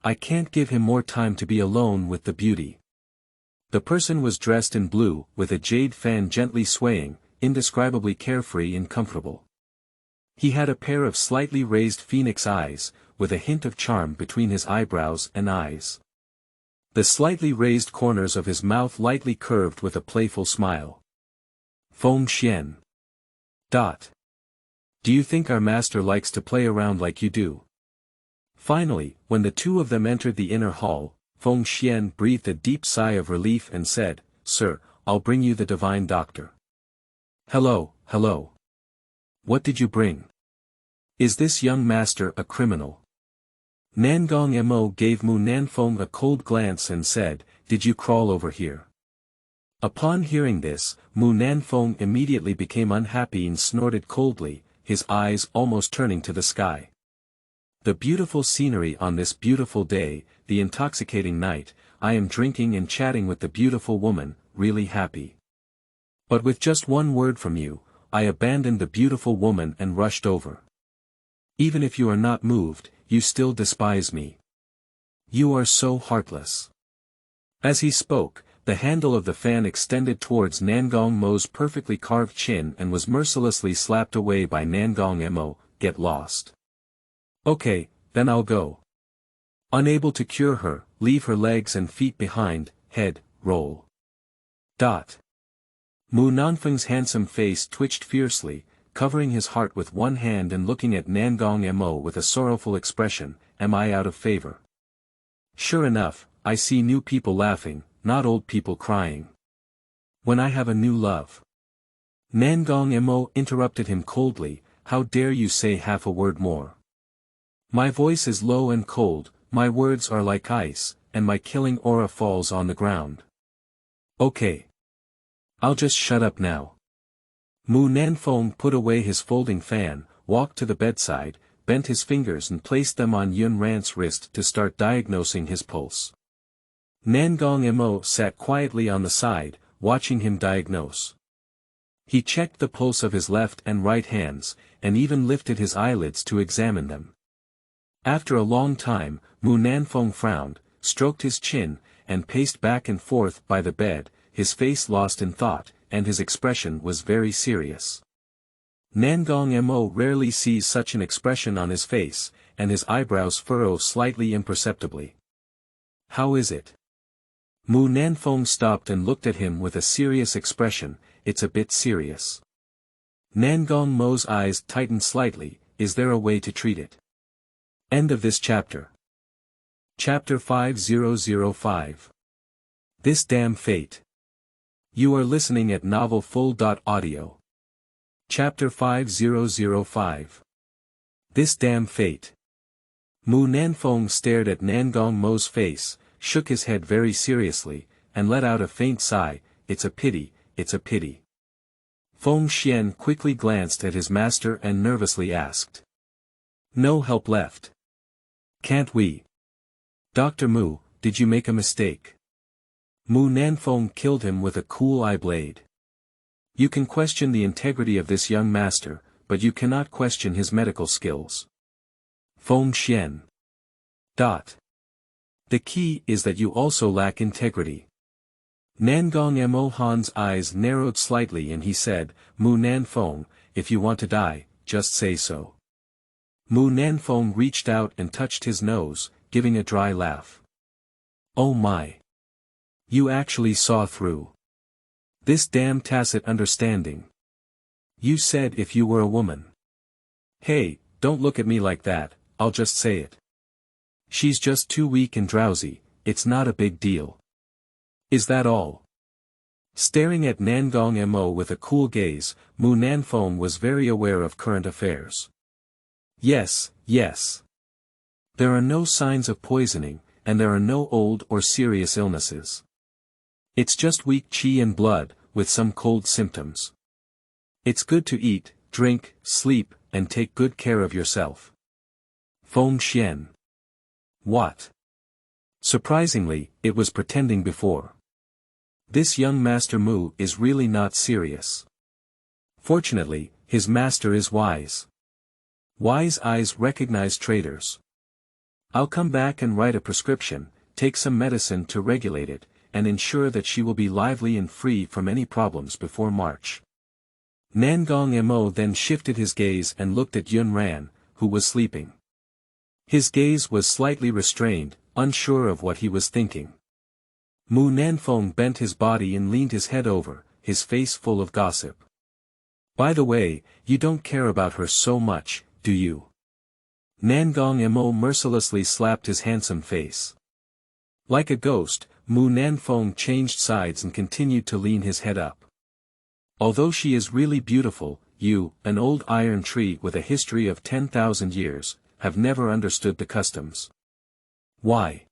I can't give him more time to be alone with the beauty. The person was dressed in blue, with a jade fan gently swaying, indescribably carefree and comfortable. He had a pair of slightly raised phoenix eyes, with a hint of charm between his eyebrows and eyes. The slightly raised corners of his mouth lightly curved with a playful smile. Feng Xian. Do you think our master likes to play around like you do? Finally, when the two of them entered the inner hall, Feng Xian breathed a deep sigh of relief and said, Sir, I'll bring you the divine doctor. Hello. What did you bring? Is this young master a criminal? Nangong Emo gave Mu Nanfeng a cold glance and said, Did you crawl over here? Upon hearing this, Mu Nanfeng immediately became unhappy and snorted coldly, his eyes almost turning to the sky. The beautiful scenery on this beautiful day, the intoxicating night, I am drinking and chatting with the beautiful woman, really happy. But with just one word from you, I abandoned the beautiful woman and rushed over. Even if you are not moved, you still despise me. You are so heartless. As he spoke, the handle of the fan extended towards Nangong Mo's perfectly carved chin and was mercilessly slapped away by Nangong Emo. Get lost. Okay, then I'll go. Unable to cure her, leave her legs and feet behind, head, roll. Mu Nanfeng's handsome face twitched fiercely, covering his heart with one hand and looking at Nangong Emo with a sorrowful expression, am I out of favor? Sure enough, I see new people laughing, not old people crying. When I have a new love. Nangong Emo interrupted him coldly, how dare you say half a word more? My voice is low and cold, my words are like ice, and my killing aura falls on the ground. Okay. I'll just shut up now. Mu Nanfeng put away his folding fan, walked to the bedside, bent his fingers and placed them on Yunran's wrist to start diagnosing his pulse. Nangong Emo sat quietly on the side, watching him diagnose. He checked the pulse of his left and right hands, and even lifted his eyelids to examine them. After a long time, Mu Nanfeng frowned, stroked his chin, and paced back and forth by the bed, his face lost in thought, and his expression was very serious. Nangong Emo rarely sees such an expression on his face, and his eyebrows furrow slightly imperceptibly. How is it? Mu Nanfeng stopped and looked at him with a serious expression, it's a bit serious. Nangong Mo's eyes tightened slightly, is there a way to treat it? End of this chapter. Chapter 5005. This damn fate. You are listening at novelfull.audio. Chapter 5005. This damn fate. Mu Nanfeng stared at Nangong Mo's face, shook his head very seriously, and let out a faint sigh, it's a pity, it's a pity. Feng Xian quickly glanced at his master and nervously asked. No help left. Can't we? Dr. Mu, did you make a mistake? Mu Nanfeng killed him with a cool eye blade. You can question the integrity of this young master, but you cannot question his medical skills. Feng Xian. The key is that you also lack integrity. Nangong Emo Han's eyes narrowed slightly and he said, Mu Nanfeng, if you want to die, just say so. Mu Nanfeng reached out and touched his nose, giving a dry laugh. Oh my. You actually saw through. This damn tacit understanding. You said if you were a woman. Hey, don't look at me like that, I'll just say it. She's just too weak and drowsy, it's not a big deal. Is that all? Staring at Nangong Emo with a cool gaze, Mu Nanfeng was very aware of current affairs. Yes, yes. There are no signs of poisoning, and there are no old or serious illnesses. It's just weak qi and blood, with some cold symptoms. It's good to eat, drink, sleep, and take good care of yourself. Feng Xian. What? Surprisingly, it was pretending before. This young Master Mu is really not serious. Fortunately, his master is wise. Wise eyes recognize traitors. I'll come back and write a prescription, take some medicine to regulate it, and ensure that she will be lively and free from any problems before March. Nangong Mo then shifted his gaze and looked at Yunran, who was sleeping. His gaze was slightly restrained, unsure of what he was thinking. Mu Nanfeng bent his body and leaned his head over, his face full of gossip. By the way, you don't care about her so much, do you? Nangong Mo mercilessly slapped his handsome face. Like a ghost, Mu Nanfeng changed sides and continued to lean his head up. Although she is really beautiful, you, an old iron tree with a history of 10,000 years, have never understood the customs. Why?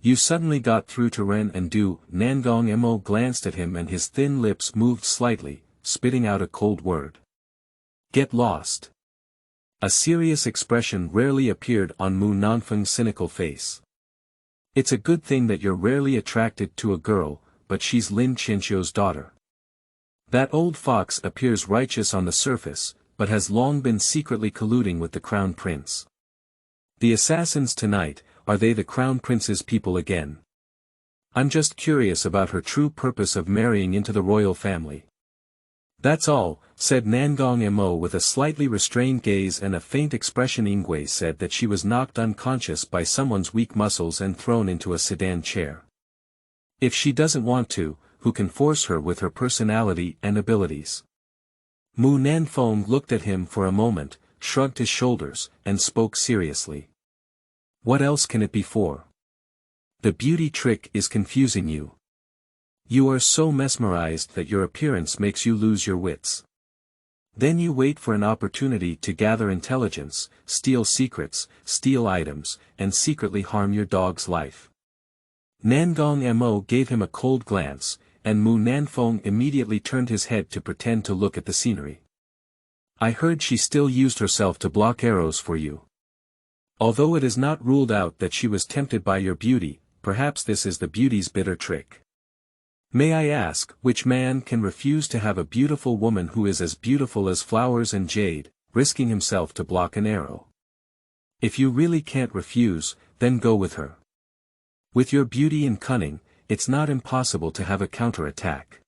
You suddenly got through to Ren and Du. Nangong Mo glanced at him and his thin lips moved slightly, spitting out a cold word. Get lost. A serious expression rarely appeared on Mu Nanfeng's cynical face. It's a good thing that you're rarely attracted to a girl, but she's Lin Chinchou's daughter. That old fox appears righteous on the surface, but has long been secretly colluding with the crown prince. The assassins tonight, are they the crown prince's people again? I'm just curious about her true purpose of marrying into the royal family. That's all, said Nangong Mo with a slightly restrained gaze and a faint expression. Ingwei said that she was knocked unconscious by someone's weak muscles and thrown into a sedan chair. If she doesn't want to, who can force her with her personality and abilities? Mu Nanfeng looked at him for a moment, shrugged his shoulders, and spoke seriously. What else can it be for? The beauty trick is confusing you. You are so mesmerized that your appearance makes you lose your wits. Then you wait for an opportunity to gather intelligence, steal secrets, steal items, and secretly harm your dog's life. Nangong Mo gave him a cold glance, and Mu Nanfeng immediately turned his head to pretend to look at the scenery. I heard she still used herself to block arrows for you. Although it is not ruled out that she was tempted by your beauty, perhaps this is the beauty's bitter trick. May I ask, which man can refuse to have a beautiful woman who is as beautiful as flowers and jade, risking himself to block an arrow? If you really can't refuse, then go with her. With your beauty and cunning, it's not impossible to have a counterattack.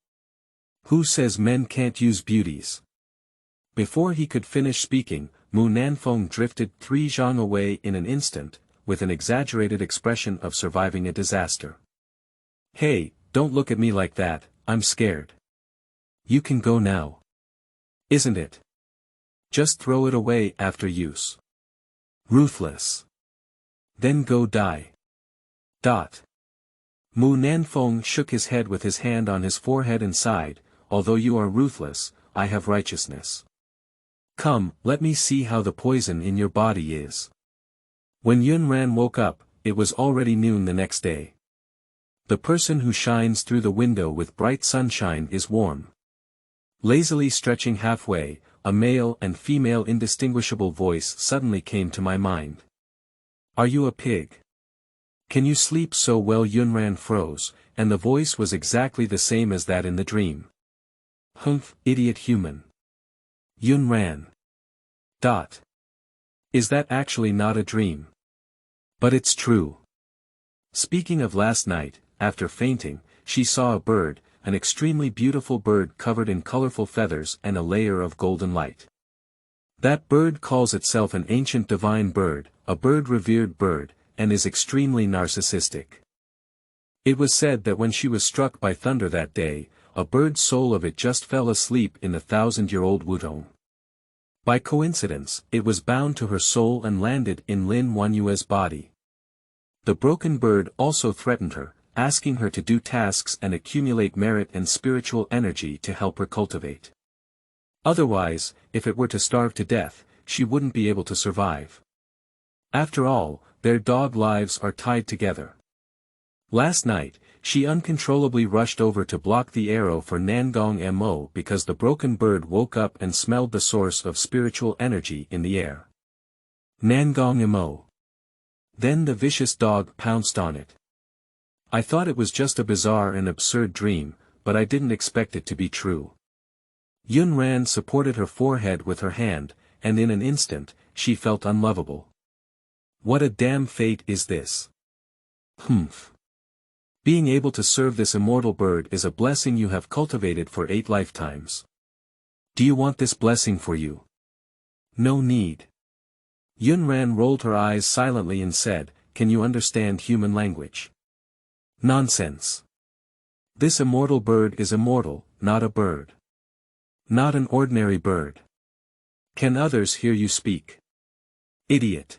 Who says men can't use beauties? Before he could finish speaking, Mu Nanfeng drifted 3 zhang away in an instant, with an exaggerated expression of surviving a disaster. Hey, don't look at me like that, I'm scared. You can go now. Isn't it? Just throw it away after use. Ruthless. Then go die. Mu Nanfeng shook his head with his hand on his forehead and sighed, although you are ruthless, I have righteousness. Come, let me see how the poison in your body is. When Yunran woke up, it was already noon the next day. The person who shines through the window with bright sunshine is warm. Lazily stretching halfway, a male and female indistinguishable voice suddenly came to my mind. Are you a pig? Can you sleep so well? Yunran froze, and the voice was exactly the same as that in the dream. Humph, idiot human. Yunran. Is that actually not a dream? But it's true. Speaking of last night, after fainting, she saw a bird, an extremely beautiful bird covered in colorful feathers and a layer of golden light. That bird calls itself an ancient divine bird, a bird-revered bird, and is extremely narcissistic. It was said that when she was struck by thunder that day, a bird soul of it just fell asleep in the 1,000-year-old Wudong. By coincidence, it was bound to her soul and landed in Lin Wanyue's body. The broken bird also threatened her, asking her to do tasks and accumulate merit and spiritual energy to help her cultivate. Otherwise, if it were to starve to death, she wouldn't be able to survive. After all, their dog lives are tied together. Last night, she uncontrollably rushed over to block the arrow for Nangong Mo because the broken bird woke up and smelled the source of spiritual energy in the air. Nangong Mo. Then the vicious dog pounced on it. I thought it was just a bizarre and absurd dream, but I didn't expect it to be true. Yunran supported her forehead with her hand, and in an instant, she felt unlovable. What a damn fate is this? Humph. Being able to serve this immortal bird is a blessing you have cultivated for 8 lifetimes. Do you want this blessing for you? No need. Yunran rolled her eyes silently and said, "Can you understand human language?" Nonsense. This immortal bird is immortal, not a bird. Not an ordinary bird. Can others hear you speak? Idiot.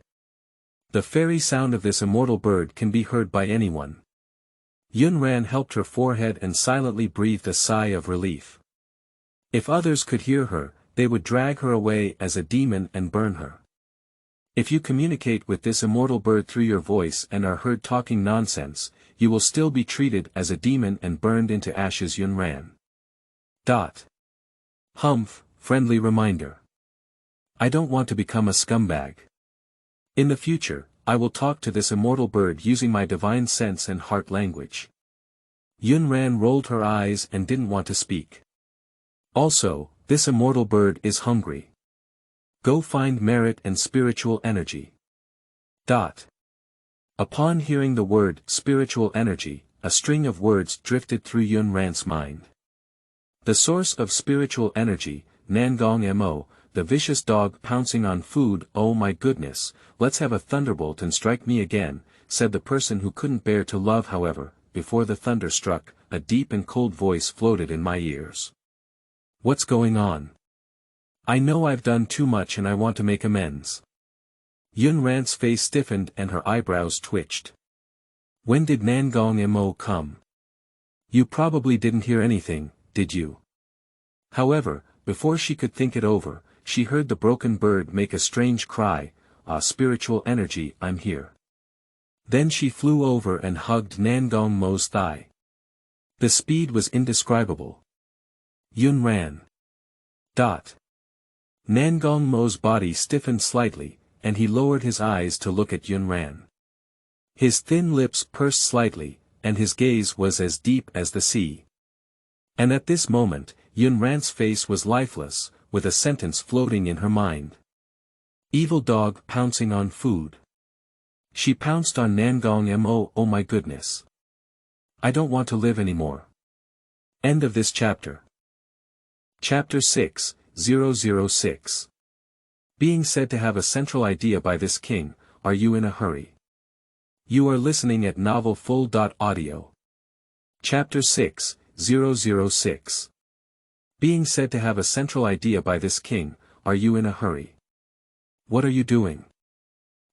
The fairy sound of this immortal bird can be heard by anyone. Yunran helped her forehead and silently breathed a sigh of relief. If others could hear her, they would drag her away as a demon and burn her. If you communicate with this immortal bird through your voice and are heard talking nonsense, you will still be treated as a demon and burned into ashes. Yunran. Humph, friendly reminder. I don't want to become a scumbag. In the future, I will talk to this immortal bird using my divine sense and heart language. Yunran rolled her eyes and didn't want to speak. Also, this immortal bird is hungry. Go find merit and spiritual energy. Upon hearing the word spiritual energy, a string of words drifted through Yunran's mind. The source of spiritual energy, Nangong Mo, the vicious dog pouncing on food. Oh my goodness, let's have a thunderbolt and strike me again, said the person who couldn't bear to love. However, before the thunder struck, a deep and cold voice floated in my ears. What's going on? I know I've done too much and I want to make amends. Yunran's face stiffened and her eyebrows twitched. When did Nangong Mo come? You probably didn't hear anything, did you? However, before she could think it over, she heard the broken bird make a strange cry, "Ah, spiritual energy, I'm here." Then she flew over and hugged Nangong Mo's thigh. The speed was indescribable. Yunran. Nangong Mo's body stiffened slightly, and he lowered his eyes to look at Yunran. His thin lips pursed slightly, and his gaze was as deep as the sea. And at this moment, Yunran's face was lifeless, with a sentence floating in her mind. Evil dog pouncing on food. She pounced on Nangong Mo. Oh my goodness. I don't want to live anymore. End of this chapter. Chapter 6:006. Being said to have a central idea by this king, are you in a hurry? You are listening at novelfull.audio. Chapter 6:006. Being said to have a central idea by this king, are you in a hurry? What are you doing?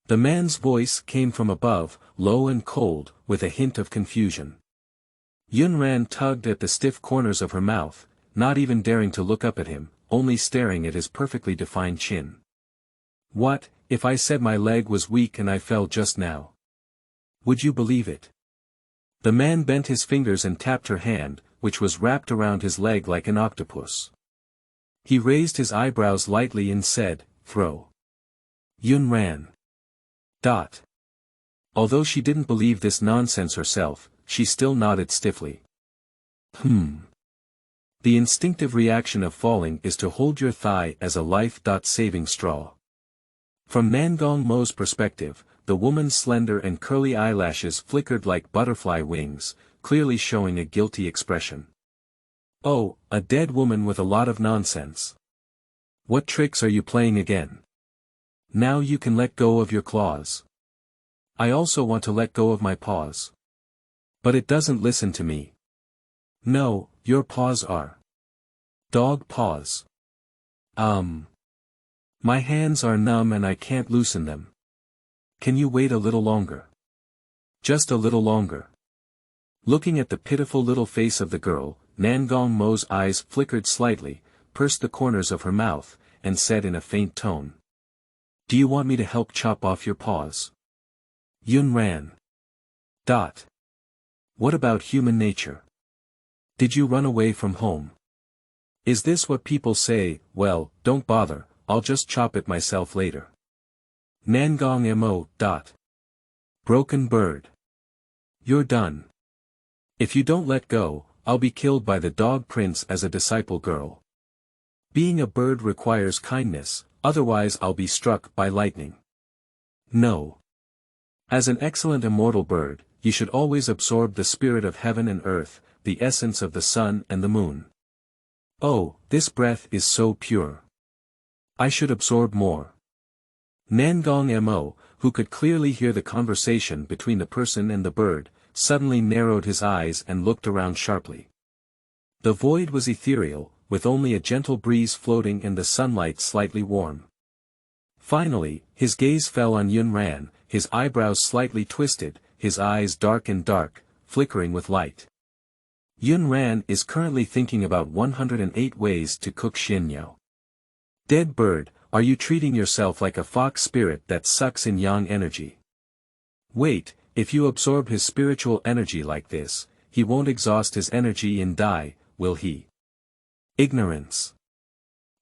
The man's voice came from above, low and cold, with a hint of confusion. Yunran tugged at the stiff corners of her mouth, not even daring to look up at him, only staring at his perfectly defined chin. What, if I said my leg was weak and I fell just now? Would you believe it? The man bent his fingers and tapped her hand, which was wrapped around his leg like an octopus. He raised his eyebrows lightly and said, "Throw." Yunran. Although she didn't believe this nonsense herself, she still nodded stiffly. The instinctive reaction of falling is to hold your thigh as a life-saving straw. From Nangong Mo's perspective, the woman's slender and curly eyelashes flickered like butterfly wings, clearly showing a guilty expression. Oh, a dead woman with a lot of nonsense. What tricks are you playing again? Now you can let go of your claws. I also want to let go of my paws. But it doesn't listen to me. No, your paws are dog paws. My hands are numb and I can't loosen them. Can you wait a little longer? Just a little longer. Looking at the pitiful little face of the girl, Nangong Mo's eyes flickered slightly, pursed the corners of her mouth, and said in a faint tone. Do you want me to help chop off your paws? Yunran. What about human nature? Did you run away from home? Is this what people say? Well, don't bother, I'll just chop it myself later. Nangong mo. Broken bird. You're done. If you don't let go, I'll be killed by the dog prince as a disciple girl. Being a bird requires kindness, otherwise I'll be struck by lightning. No. As an excellent immortal bird, you should always absorb the spirit of heaven and earth, the essence of the sun and the moon. Oh, this breath is so pure. I should absorb more. Nangong Mo, who could clearly hear the conversation between the person and the bird, suddenly narrowed his eyes and looked around sharply. The void was ethereal, with only a gentle breeze floating and the sunlight slightly warm. Finally, his gaze fell on Yunran, his eyebrows slightly twisted, his eyes dark and dark, flickering with light. Yunran is currently thinking about 108 ways to cook Xinyao. Dead bird, are you treating yourself like a fox spirit that sucks in yang energy? Wait, if you absorb his spiritual energy like this, he won't exhaust his energy and die, will he? Ignorance.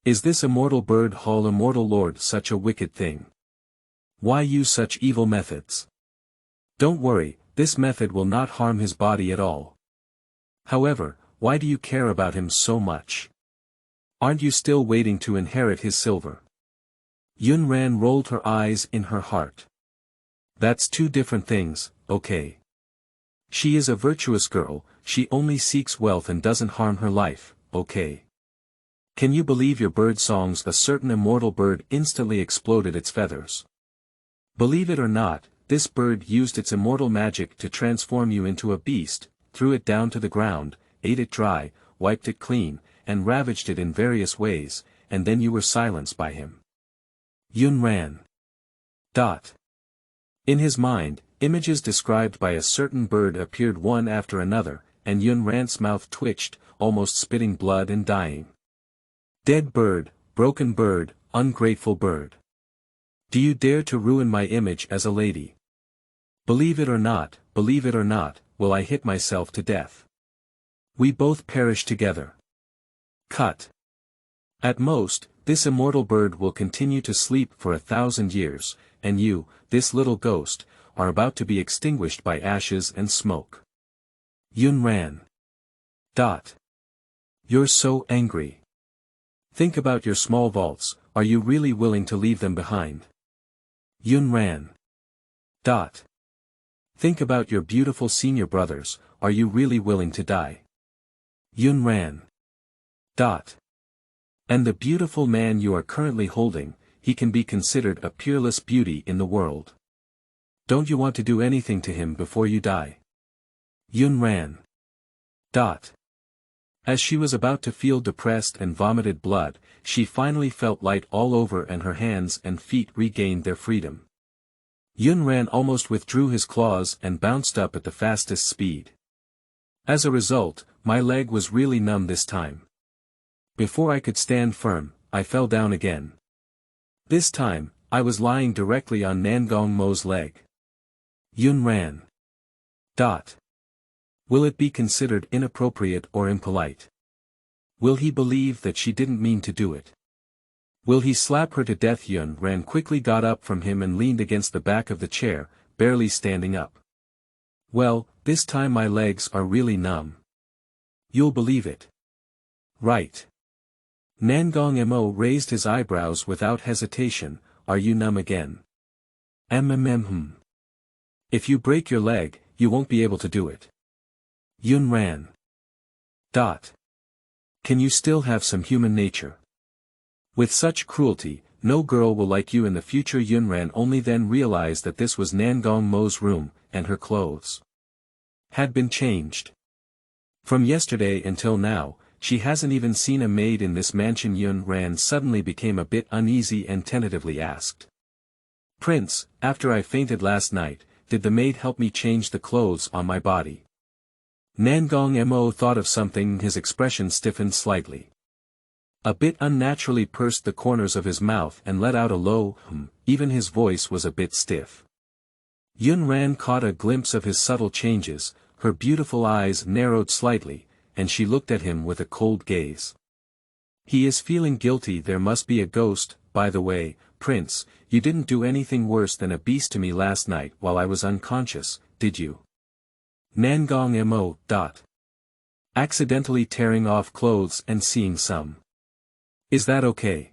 Is this immortal bird hall immortal lord such a wicked thing? Why use such evil methods? Don't worry, this method will not harm his body at all. However, why do you care about him so much? Aren't you still waiting to inherit his silver? Yunran rolled her eyes in her heart. That's two different things, okay. She is a virtuous girl, she only seeks wealth and doesn't harm her life, okay. Can you believe your bird songs? A certain immortal bird instantly exploded its feathers. Believe it or not, this bird used its immortal magic to transform you into a beast, threw it down to the ground, ate it dry, wiped it clean, and ravaged it in various ways, and then you were silenced by him. Yunran. In his mind, images described by a certain bird appeared one after another, and Yunran's mouth twitched, almost spitting blood and dying. Dead bird, broken bird, ungrateful bird. Do you dare to ruin my image as a lady? Believe it or not, will I hit myself to death. We both perish together. Cut. At most, this immortal bird will continue to sleep for 1,000 years, and you, this little ghost, are about to be extinguished by ashes and smoke. Yunran. You're so angry. Think about your small vaults, are you really willing to leave them behind? Yunran. Think about your beautiful senior brothers, are you really willing to die? Yunran. And the beautiful man you are currently holding, he can be considered a peerless beauty in the world. Don't you want to do anything to him before you die? Yunran. As she was about to feel depressed and vomited blood, she finally felt light all over and her hands and feet regained their freedom. Yunran almost withdrew his claws and bounced up at the fastest speed. As a result, my leg was really numb this time. Before I could stand firm, I fell down again. This time, I was lying directly on Nangong Mo's leg. Yunran. Will it be considered inappropriate or impolite? Will he believe that she didn't mean to do it? Will he slap her to death? Yunran quickly got up from him and leaned against the back of the chair, barely standing up. Well, this time my legs are really numb. You'll believe it. Right. Nangong Mo raised his eyebrows without hesitation, are you numb again? If you break your leg, you won't be able to do it. Yunran. Can you still have some human nature? With such cruelty, no girl will like you in the future. Yunran only then realized that this was Nangong Mo's room, and her clothes had been changed. From yesterday until now, she hasn't even seen a maid in this mansion. Yunran suddenly became a bit uneasy and tentatively asked. Prince, after I fainted last night, did the maid help me change the clothes on my body? Nangong Mo thought of something, his expression stiffened slightly. A bit unnaturally pursed the corners of his mouth and let out a low even his voice was a bit stiff. Yunran caught a glimpse of his subtle changes, her beautiful eyes narrowed slightly, and she looked at him with a cold gaze. He is feeling guilty. There must be a ghost. By the way, Prince, you didn't do anything worse than a beast to me last night while I was unconscious, did you? Nangong mo. Accidentally tearing off clothes and seeing some. Is that okay?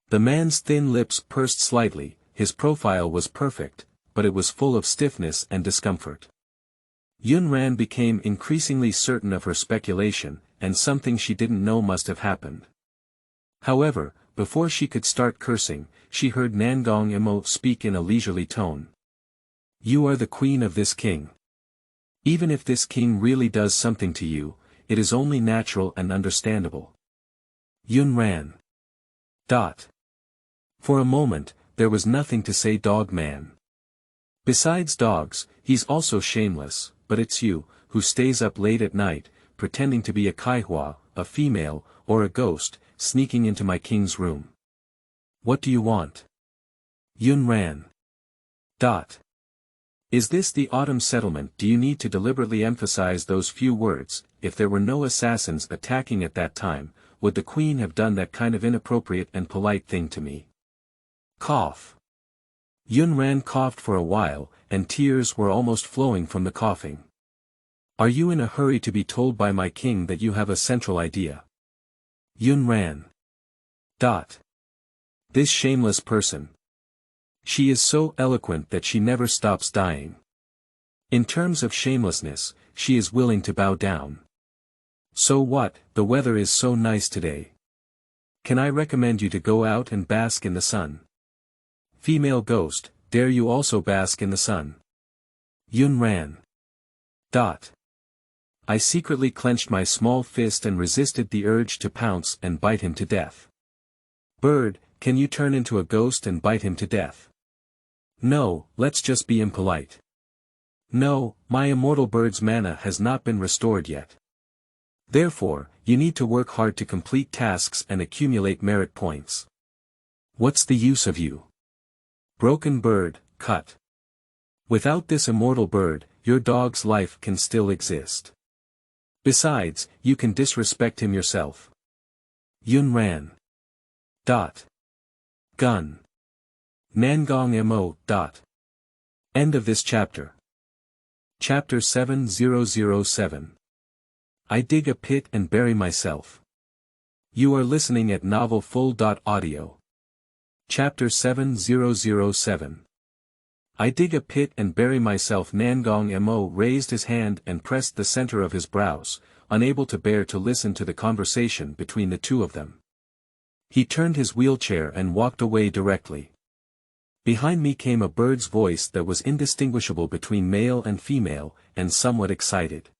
The man's thin lips pursed slightly. His profile was perfect, but it was full of stiffness and discomfort. Yunran became increasingly certain of her speculation, and something she didn't know must have happened. However, before she could start cursing, she heard Nangong mo speak in a leisurely tone. You are the queen of this king. Even if this king really does something to you, it is only natural and understandable. Yunran. For a moment, there was nothing to say. Dog man. Besides dogs, he's also shameless, but it's you, who stays up late at night, pretending to be a kaihua, a female, or a ghost, sneaking into my king's room. What do you want? Yunran. Is this the autumn settlement? Do you need to deliberately emphasize those few words? If there were no assassins attacking at that time, would the queen have done that kind of inappropriate and polite thing to me? Cough. Yunran coughed for a while, and tears were almost flowing from the coughing. Are you in a hurry to be told by my king that you have a central idea? Yunran. This shameless person. She is so eloquent that she never stops dying. In terms of shamelessness, she is willing to bow down. So what? The weather is so nice today. Can I recommend you to go out and bask in the sun? Female ghost, dare you also bask in the sun? Yunran. I secretly clenched my small fist and resisted the urge to pounce and bite him to death. Bird, can you turn into a ghost and bite him to death? No, let's just be impolite. No, my immortal bird's mana has not been restored yet. Therefore, you need to work hard to complete tasks and accumulate merit points. What's the use of you? Broken bird, cut. Without this immortal bird, your dog's life can still exist. Besides, you can disrespect him yourself. Yunran. Gun. Nangong mo. End of this chapter. Chapter 7007. I dig a pit and bury myself. You are listening at novelfull.audio. Chapter 7007. I dig a pit and bury myself. Nangong mo raised his hand and pressed the center of his brows, unable to bear to listen to the conversation between the two of them. He turned his wheelchair and walked away directly. Behind me came a bird's voice that was indistinguishable between male and female, and somewhat excited.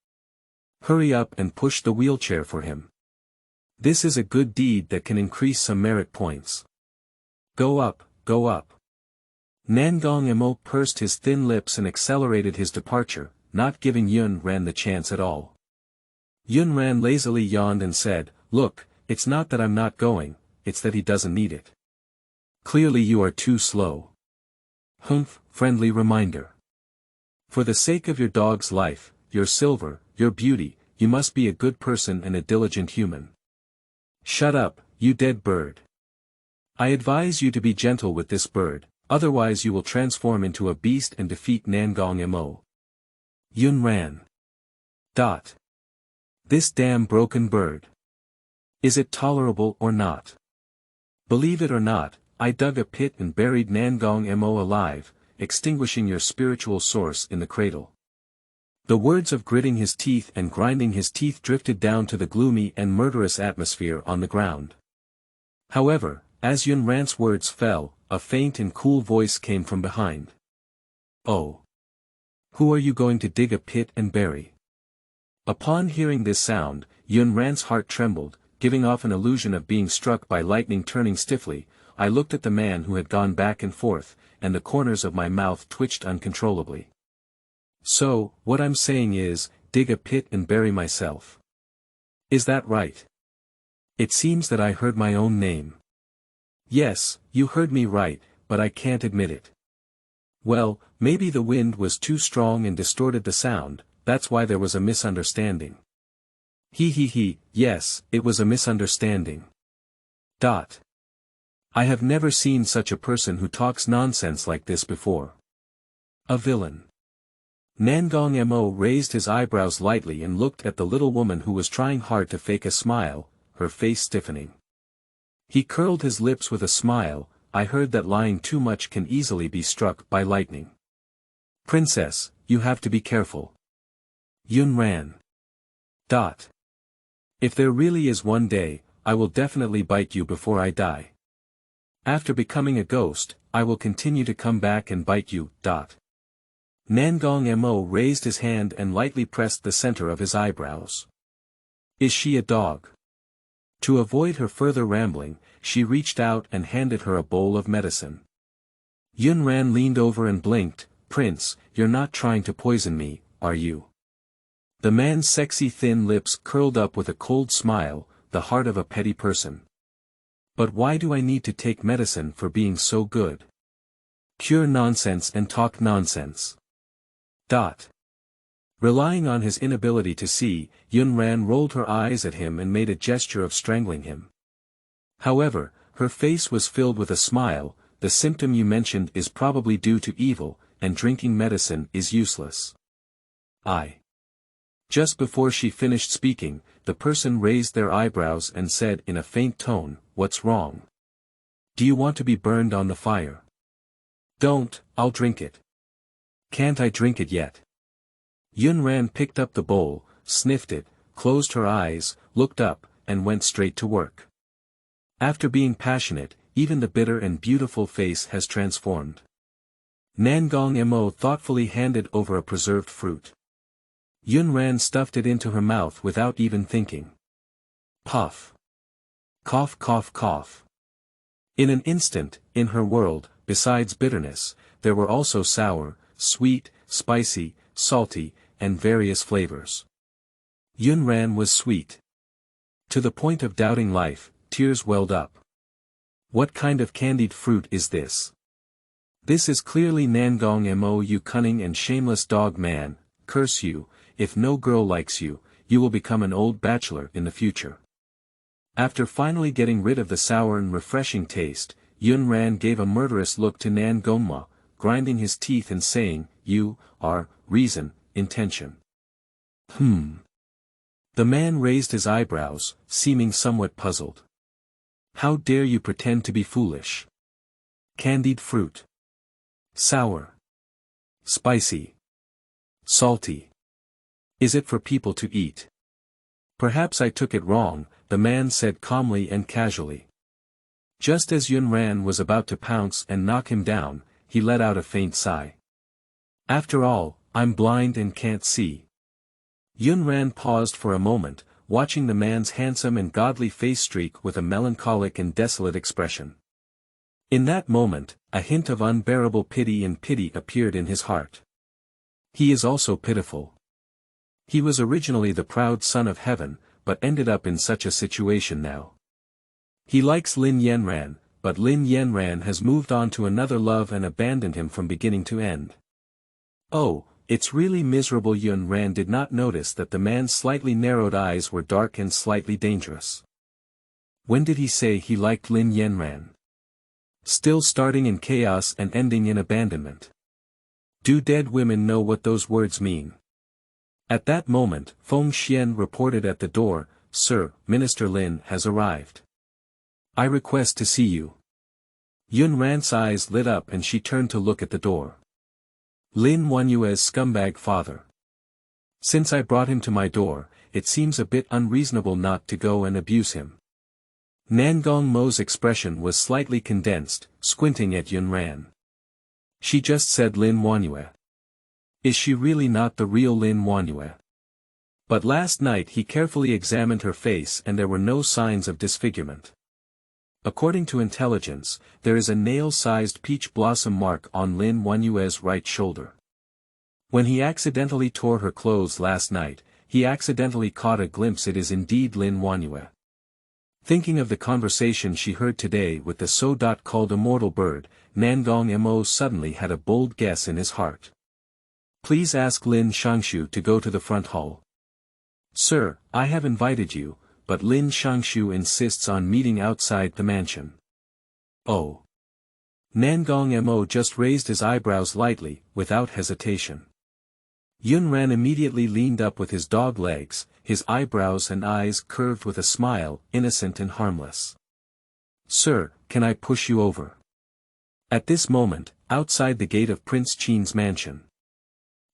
Hurry up and push the wheelchair for him. This is a good deed that can increase some merit points. Go up, go up. Nangong mo pursed his thin lips and accelerated his departure, not giving Yunran the chance at all. Yunran lazily yawned and said, Look, it's not that I'm not going, it's that he doesn't need it. Clearly you are too slow. Humph, friendly reminder. For the sake of your dog's life, your silver, your beauty, you must be a good person and a diligent human. Shut up, you dead bird. I advise you to be gentle with this bird, otherwise you will transform into a beast and defeat Nangong mo. Yunran. This damn broken bird. Is it tolerable or not? Believe it or not, I dug a pit and buried Nangong mo alive, extinguishing your spiritual source in the cradle. The words of gritting his teeth and grinding his teeth drifted down to the gloomy and murderous atmosphere on the ground. However, as Yunran's words fell, a faint and cool voice came from behind. Oh! Who are you going to dig a pit and bury? Upon hearing this sound, Yunran's heart trembled, giving off an illusion of being struck by lightning. Turning stiffly, I looked at the man who had gone back and forth, and the corners of my mouth twitched uncontrollably. So, what I'm saying is, dig a pit and bury myself. Is that right? It seems that I heard my own name. Yes, you heard me right, but I can't admit it. Well, maybe the wind was too strong and distorted the sound, that's why there was a misunderstanding. Yes, it was a misunderstanding. I have never seen such a person who talks nonsense like this before. A villain. Nangong Mo raised his eyebrows lightly and looked at the little woman who was trying hard to fake a smile, her face stiffening. He curled his lips with a smile. I heard that lying too much can easily be struck by lightning. Princess, you have to be careful. Yunran. If there really is one day, I will definitely bite you before I die. After becoming a ghost, I will continue to come back and bite you. Nangong Mo raised his hand and lightly pressed the center of his eyebrows. Is she a dog? To avoid her further rambling, she reached out and handed her a bowl of medicine. Yunran leaned over and blinked. Prince, you're not trying to poison me, are you? The man's sexy thin lips curled up with a cold smile, the heart of a petty person. But why do I need to take medicine for being so good? Pure nonsense and talk nonsense. Relying on his inability to see, Yunran rolled her eyes at him and made a gesture of strangling him. However, her face was filled with a smile. The symptom you mentioned is probably due to evil, and drinking medicine is useless. Just before she finished speaking, the person raised their eyebrows and said in a faint tone, "What's wrong? Do you want to be burned on the fire?" "Don't, I'll drink it." "Can't I drink it yet?" Yunran picked up the bowl, sniffed it, closed her eyes, looked up, and went straight to work. After being passionate, even the bitter and beautiful face has transformed. Nangong Mo thoughtfully handed over a preserved fruit. Yunran stuffed it into her mouth without even thinking. Puff. Cough cough cough. In an instant, in her world, besides bitterness, there were also sour, sweet, spicy, salty, and various flavors. Yunran was sweet. To the point of doubting life, tears welled up. What kind of candied fruit is this? This is clearly Nangong Mo, you cunning and shameless dog man, curse you. If no girl likes you, you will become an old bachelor in the future. After finally getting rid of the sour and refreshing taste, Yunran gave a murderous look to Nangongma, grinding his teeth and saying, "You are reason, intention." The man raised his eyebrows, seeming somewhat puzzled. "How dare you pretend to be foolish? Candied fruit. Sour. Spicy. Salty. Is it for people to eat?" "Perhaps I took it wrong," the man said calmly and casually. Just as Yunran was about to pounce and knock him down, he let out a faint sigh. "After all, I'm blind and can't see." Yunran paused for a moment, watching the man's handsome and godly face streak with a melancholic and desolate expression. In that moment, a hint of unbearable pity appeared in his heart. He is also pitiful. He was originally the proud son of heaven, but ended up in such a situation now. He likes Lin Yanran, but Lin Yanran has moved on to another love and abandoned him from beginning to end. Oh, it's really miserable. Yunran did not notice that the man's slightly narrowed eyes were dark and slightly dangerous. When did he say he liked Lin Yanran? Still starting in chaos and ending in abandonment. Do dead women know what those words mean? At that moment, Feng Xian reported at the door, "Sir, Minister Lin has arrived. I request to see you." Yunran's eyes lit up and she turned to look at the door. Lin Wanyue's scumbag father. Since I brought him to my door, it seems a bit unreasonable not to go and abuse him. Nangong Mo's expression was slightly condensed, squinting at Yunran. She just said Lin Wanyue. Is she really not the real Lin Wanyue? But last night he carefully examined her face and there were no signs of disfigurement. According to intelligence, there is a nail-sized peach blossom mark on Lin Wanyue's right shoulder. When he accidentally tore her clothes last night, he accidentally caught a glimpse. It is indeed Lin Wanyue. Thinking of the conversation she heard today with the so-called immortal bird, Nangong Mo suddenly had a bold guess in his heart. Please ask Lin Shangshu to go to the front hall. Sir, I have invited you, but Lin Shangshu insists on meeting outside the mansion. Oh. Nangong Mo just raised his eyebrows lightly, without hesitation. Yunran immediately leaned up with his dog legs, his eyebrows and eyes curved with a smile, innocent and harmless. Sir, can I push you over? At this moment, outside the gate of Prince Qin's mansion,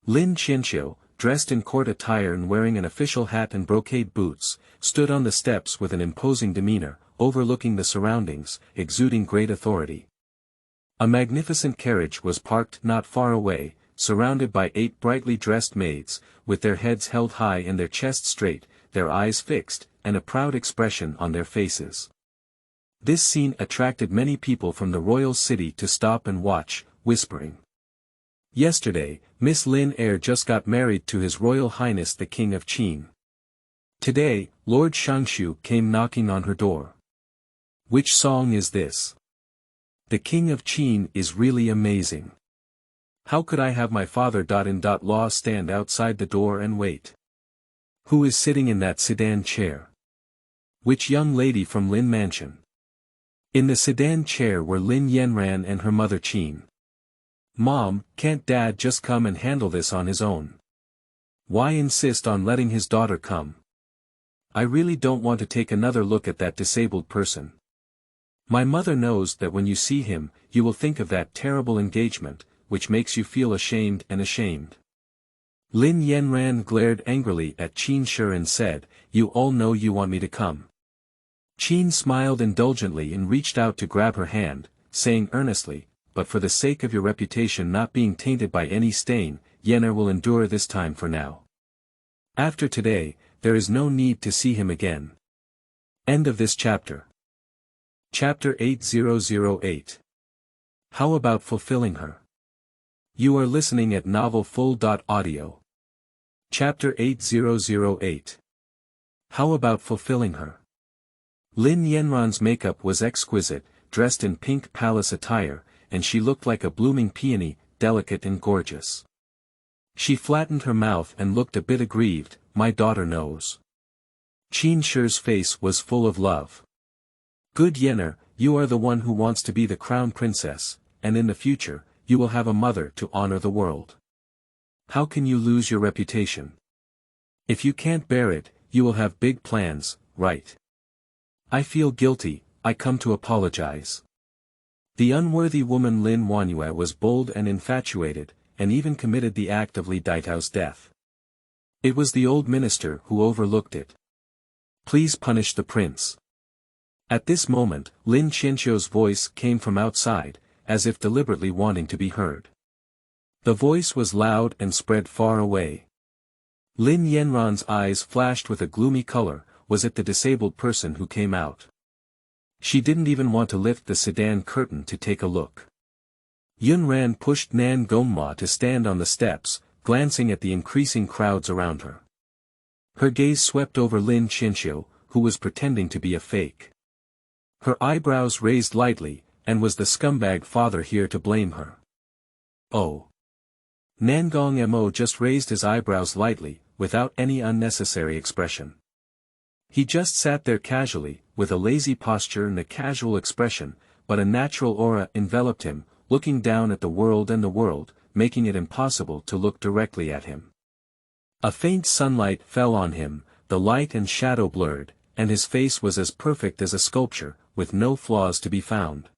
Lin Qianxiu, dressed in court attire and wearing an official hat and brocade boots, stood on the steps with an imposing demeanor, overlooking the surroundings, exuding great authority. A magnificent carriage was parked not far away, surrounded by 8 brightly dressed maids, with their heads held high and their chests straight, their eyes fixed, and a proud expression on their faces. This scene attracted many people from the royal city to stop and watch, whispering. Yesterday, Miss Lin Er just got married to His Royal Highness the King of Qin. Today, Lord Shangshu came knocking on her door. Which song is this? The King of Qin is really amazing. How could I have my father-in-law stand outside the door and wait? Who is sitting in that sedan chair? Which young lady from Lin Mansion? In the sedan chair were Lin Yunran and her mother Qin. Mom, can't Dad just come and handle this on his own? Why insist on letting his daughter come? I really don't want to take another look at that disabled person. My mother knows that when you see him, you will think of that terrible engagement, which makes you feel ashamed. Lin Yunran glared angrily at Qin Shi and said, You all know you want me to come. Qin smiled indulgently and reached out to grab her hand, saying earnestly, But for the sake of your reputation not being tainted by any stain, Yenner will endure this time for now. After today, there is no need to see him again. End of this chapter. Chapter 8008. How about fulfilling her? You are listening at novelfull.audio. Chapter 8008. How about fulfilling her? Lin Yunran's makeup was exquisite, dressed in pink palace attire, and she looked like a blooming peony, delicate and gorgeous. She flattened her mouth and looked a bit aggrieved. My daughter knows. Qin Shi's face was full of love. Good Yenner, you are the one who wants to be the crown princess, and in the future, you will have a mother to honor the world. How can you lose your reputation? If you can't bear it, you will have big plans, right? I feel guilty, I come to apologize. The unworthy woman Lin Wanyue was bold and infatuated, and even committed the act of Li Daitao's death. It was the old minister who overlooked it. Please punish the prince. At this moment, Lin Qianxiu's voice came from outside, as if deliberately wanting to be heard. The voice was loud and spread far away. Lin Yunran's eyes flashed with a gloomy color. Was it the disabled person who came out? She didn't even want to lift the sedan curtain to take a look. Yunran pushed Nan Gongma to stand on the steps, glancing at the increasing crowds around her. Her gaze swept over Lin Qianxiu, who was pretending to be a fake. Her eyebrows raised lightly, and was the scumbag father here to blame her? Oh. Nangong Mo just raised his eyebrows lightly, without any unnecessary expression. He just sat there casually, with a lazy posture and a casual expression, but a natural aura enveloped him, looking down at the world, making it impossible to look directly at him. A faint sunlight fell on him, the light and shadow blurred, and his face was as perfect as a sculpture, with no flaws to be found.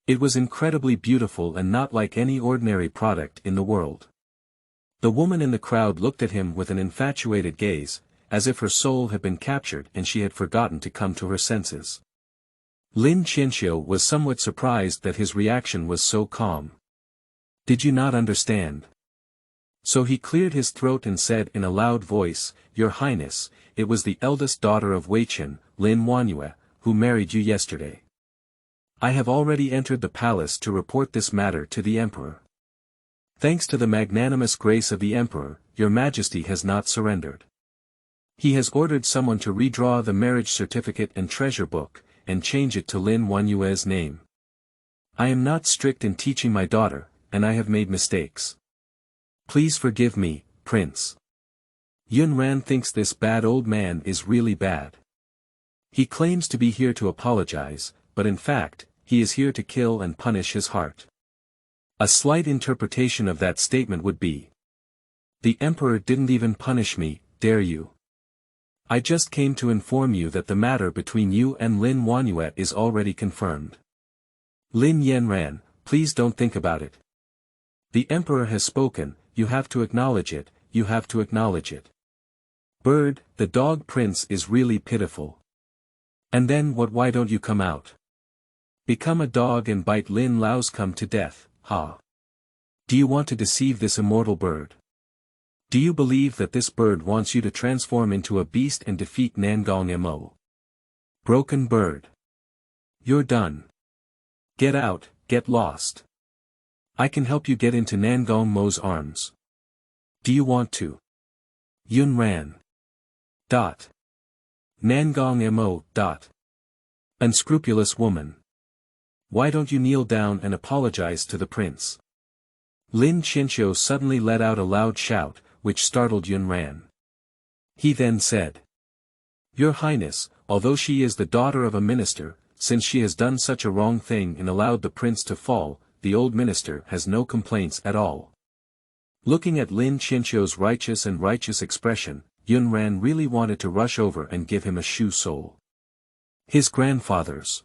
It was incredibly beautiful and not like any ordinary product in the world. The woman in the crowd looked at him with an infatuated gaze, as if her soul had been captured and she had forgotten to come to her senses. Lin Qianxiu was somewhat surprised that his reaction was so calm. Did you not understand? So he cleared his throat and said in a loud voice, Your Highness, it was the eldest daughter of Weiqian, Lin Wanyue, who married you yesterday. I have already entered the palace to report this matter to the Emperor. Thanks to the magnanimous grace of the Emperor, your Majesty has not surrendered. He has ordered someone to redraw the marriage certificate and treasure book, and change it to Lin Wanyue's name. I am not strict in teaching my daughter, and I have made mistakes. Please forgive me, Prince. Yunran thinks this bad old man is really bad. He claims to be here to apologize, but in fact, he is here to kill and punish his heart. A slight interpretation of that statement would be: the emperor didn't even punish me, dare you? I just came to inform you that the matter between you and Lin Wanyue is already confirmed. Lin Yanran, please don't think about it. The emperor has spoken, you have to acknowledge it, you have to acknowledge it. Bird, the dog prince is really pitiful. And then what, why don't you come out? Become a dog and bite Lin Lao's come to death, ha. Do you want to deceive this immortal bird? Do you believe that this bird wants you to transform into a beast and defeat Nangong Mo? Broken bird. You're done. Get out, get lost. I can help you get into Nangong Mo's arms. Do you want to? Yunran. Nangong Mo. Unscrupulous woman. Why don't you kneel down and apologize to the prince? Lin Qianqiu suddenly let out a loud shout, which startled Yunran. He then said, Your Highness, although she is the daughter of a minister, since she has done such a wrong thing and allowed the prince to fall, the old minister has no complaints at all. Looking at Lin Qianqiu's righteous expression, Yunran really wanted to rush over and give him a shoe sole. His grandfather's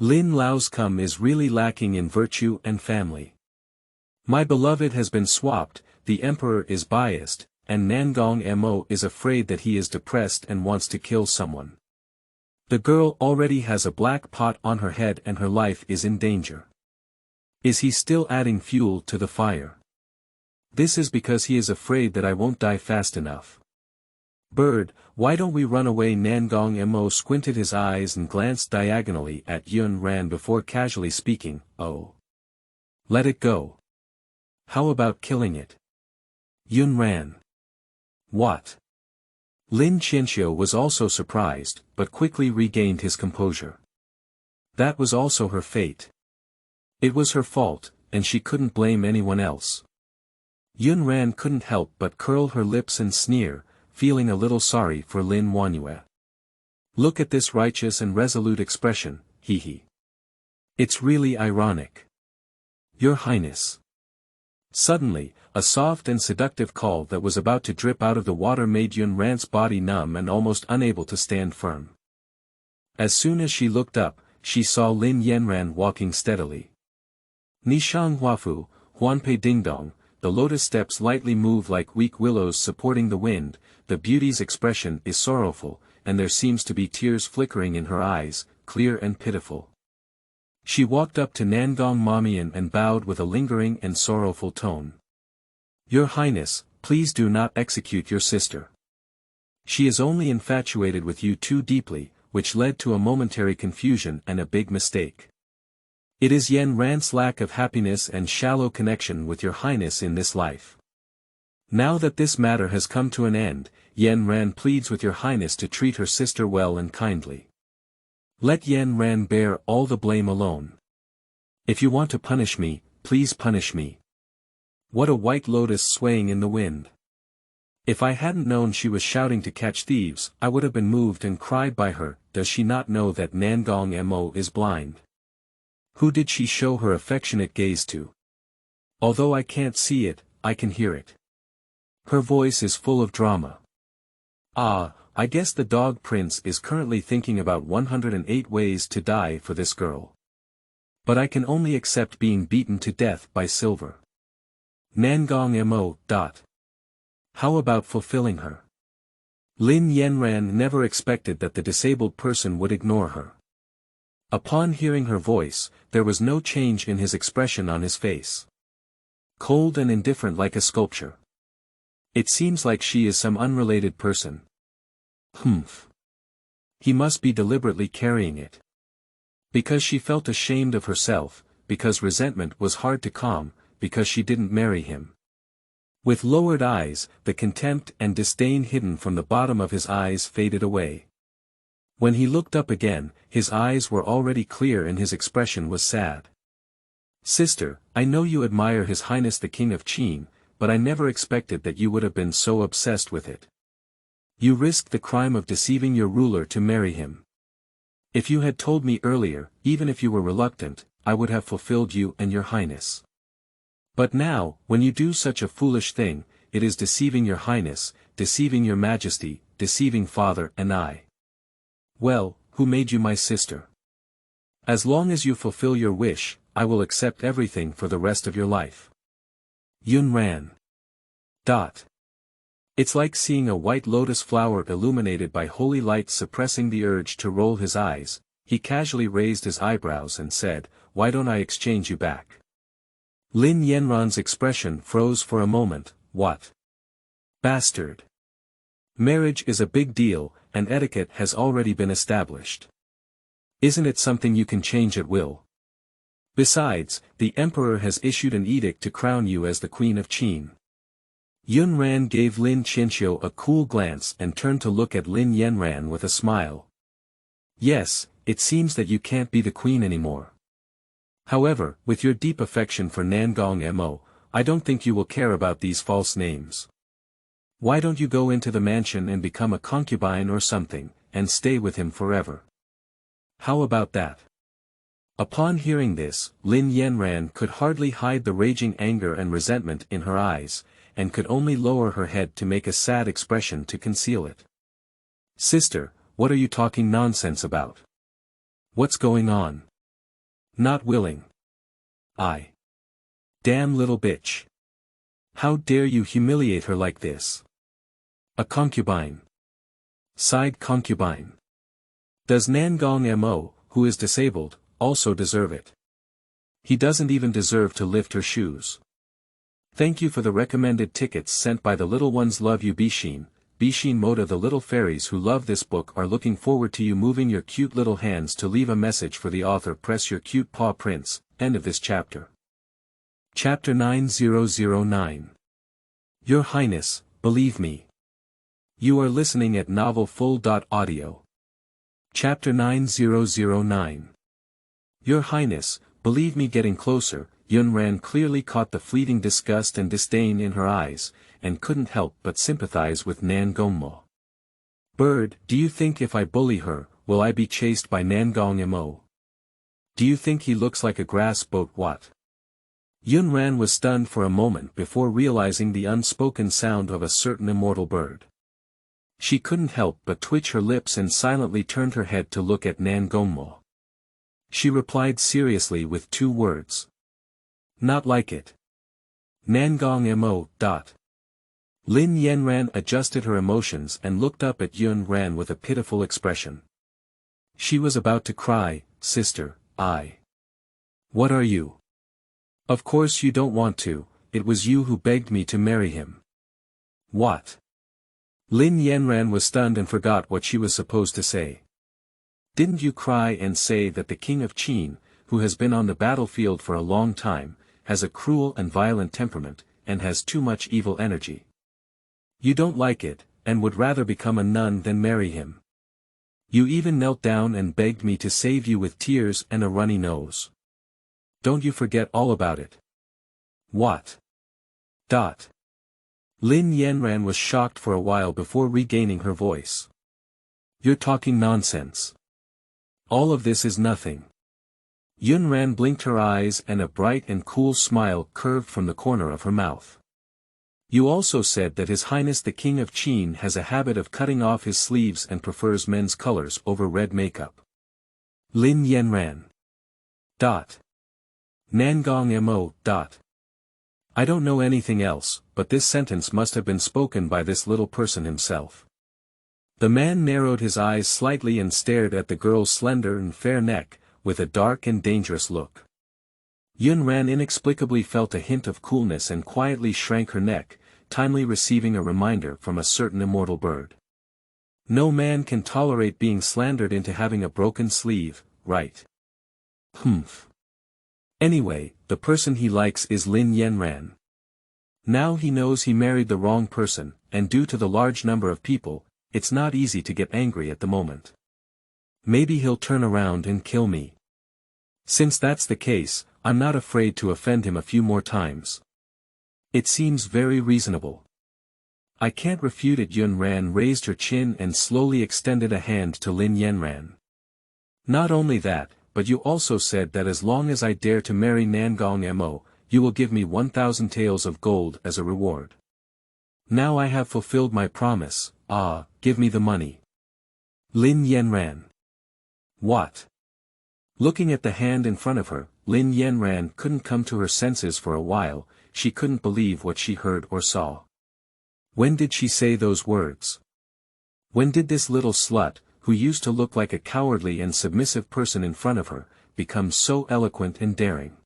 Lin Lao's come is really lacking in virtue and family. My beloved has been swapped, the emperor is biased, and Nangong Mo is afraid that he is depressed and wants to kill someone. The girl already has a black pot on her head and her life is in danger. Is he still adding fuel to the fire? This is because he is afraid that I won't die fast enough. Bird, why don't we run away? Nangong Mo squinted his eyes and glanced diagonally at Yunran before casually speaking, oh. Let it go. How about killing it? Yunran. What? Lin Qianqiu was also surprised, but quickly regained his composure. That was also her fate. It was her fault, and she couldn't blame anyone else. Yunran couldn't help but curl her lips and sneer, feeling a little sorry for Lin Wanyue. Look at this righteous and resolute expression, hee. It's really ironic. Your Highness. Suddenly, a soft and seductive call that was about to drip out of the water made Yunran's body numb and almost unable to stand firm. As soon as she looked up, she saw Lin Yanran walking steadily. Nishang Huafu, Huanpei Dingdong, the lotus steps lightly move like weak willows supporting the wind, the beauty's expression is sorrowful, and there seems to be tears flickering in her eyes, clear and pitiful. She walked up to Nangong Mamian and bowed with a lingering and sorrowful tone. Your Highness, please do not execute your sister. She is only infatuated with you too deeply, which led to a momentary confusion and a big mistake. It is Yanran's lack of happiness and shallow connection with your Highness in this life. Now that this matter has come to an end, Yanran pleads with your Highness to treat her sister well and kindly. Let Yanran bear all the blame alone. If you want to punish me, please punish me. What a white lotus swaying in the wind. If I hadn't known she was shouting to catch thieves, I would have been moved and cried by her. Does she not know that Nangong Mo is blind? Who did she show her affectionate gaze to? Although I can't see it, I can hear it. Her voice is full of drama. Ah, I guess the dog prince is currently thinking about 108 ways to die for this girl. But I can only accept being beaten to death by silver. Nangong Mo. How about fulfilling her? Lin Yanran never expected that the disabled person would ignore her. Upon hearing her voice, there was no change in his expression on his face. Cold and indifferent like a sculpture. It seems like she is some unrelated person. Humph. He must be deliberately carrying it. Because she felt ashamed of herself, because resentment was hard to calm, because she didn't marry him. With lowered eyes, the contempt and disdain hidden from the bottom of his eyes faded away. When he looked up again, his eyes were already clear and his expression was sad. Sister, I know you admire His Highness the King of Qin, but I never expected that you would have been so obsessed with it. You risked the crime of deceiving your ruler to marry him. If you had told me earlier, even if you were reluctant, I would have fulfilled you and your Highness. But now, when you do such a foolish thing, it is deceiving your Highness, deceiving your Majesty, deceiving Father and I. Well, who made you my sister? As long as you fulfill your wish, I will accept everything for the rest of your life. Yunran. It's like seeing a white lotus flower illuminated by holy light. Suppressing the urge to roll his eyes, he casually raised his eyebrows and said, "Why don't I exchange you back?" Lin Yanran's expression froze for a moment. What? Bastard. Marriage is a big deal, and etiquette has already been established. Isn't it something you can change at will? Besides, the emperor has issued an edict to crown you as the Queen of Qin. Yunran gave Lin Qianxiu a cool glance and turned to look at Lin Yanran with a smile. Yes, it seems that you can't be the queen anymore. However, with your deep affection for Nangong Mo, I don't think you will care about these false names. Why don't you go into the mansion and become a concubine or something, and stay with him forever? How about that? Upon hearing this, Lin Yanran could hardly hide the raging anger and resentment in her eyes, and could only lower her head to make a sad expression to conceal it. Sister, what are you talking nonsense about? What's going on? Not willing. I. Damn little bitch. How dare you humiliate her like this? A concubine. Side concubine. Does Nangong Mo, who is disabled, also deserve it? He doesn't even deserve to lift her shoes. Thank you for the recommended tickets sent by the little ones. Love you Bishin. Bishin Moda. The little fairies who love this book are looking forward to you moving your cute little hands to leave a message for the author. Press your cute paw prints. End of this chapter. Chapter 9009. Your Highness, believe me. You are listening at novelfull.audio. Chapter 9009. Your Highness, believe me. Getting closer, Yunran clearly caught the fleeting disgust and disdain in her eyes, and couldn't help but sympathize with Nangongmo. Bird, do you think if I bully her, will I be chased by Nangong Mo? Do you think he looks like a grass boat? What? Yunran was stunned for a moment before realizing the unspoken sound of a certain immortal bird. She couldn't help but twitch her lips and silently turned her head to look at Nangongmo. She replied seriously with 2 words. Not like it. Nangong Mo. Lin Yanran adjusted her emotions and looked up at Yunran with a pitiful expression. She was about to cry. Sister, What are you? Of course you don't want to, it was you who begged me to marry him. What? Lin Yanran was stunned and forgot what she was supposed to say. Didn't you cry and say that the King of Qin, who has been on the battlefield for a long time, has a cruel and violent temperament, and has too much evil energy? You don't like it, and would rather become a nun than marry him. You even knelt down and begged me to save you with tears and a runny nose. Don't you forget all about it? What? Lin Yanran was shocked for a while before regaining her voice. You're talking nonsense. All of this is nothing. Yunran blinked her eyes and a bright and cool smile curved from the corner of her mouth. You also said that His Highness the King of Qin has a habit of cutting off his sleeves and prefers men's colors over red makeup. Lin Yanran. Nangong Mo. I don't know anything else, but this sentence must have been spoken by this little person himself. The man narrowed his eyes slightly and stared at the girl's slender and fair neck, with a dark and dangerous look. Yunran inexplicably felt a hint of coolness and quietly shrank her neck, timely receiving a reminder from a certain immortal bird. No man can tolerate being slandered into having a broken sleeve, right? Humph. Anyway, the person he likes is Lin Yanran. Now he knows he married the wrong person, and due to the large number of people, it's not easy to get angry at the moment. Maybe he'll turn around and kill me. Since that's the case, I'm not afraid to offend him a few more times. It seems very reasonable. I can't refute it. Yunran raised her chin and slowly extended a hand to Lin Yanran. Not only that, but you also said that as long as I dare to marry Nangong Mo, you will give me 1,000 taels of gold as a reward. Now I have fulfilled my promise. Give me the money. Lin Yanran. What? Looking at the hand in front of her, Lin Yanran couldn't come to her senses for a while. She couldn't believe what she heard or saw. When did she say those words? When did this little slut, who used to look like a cowardly and submissive person in front of her, become so eloquent and daring?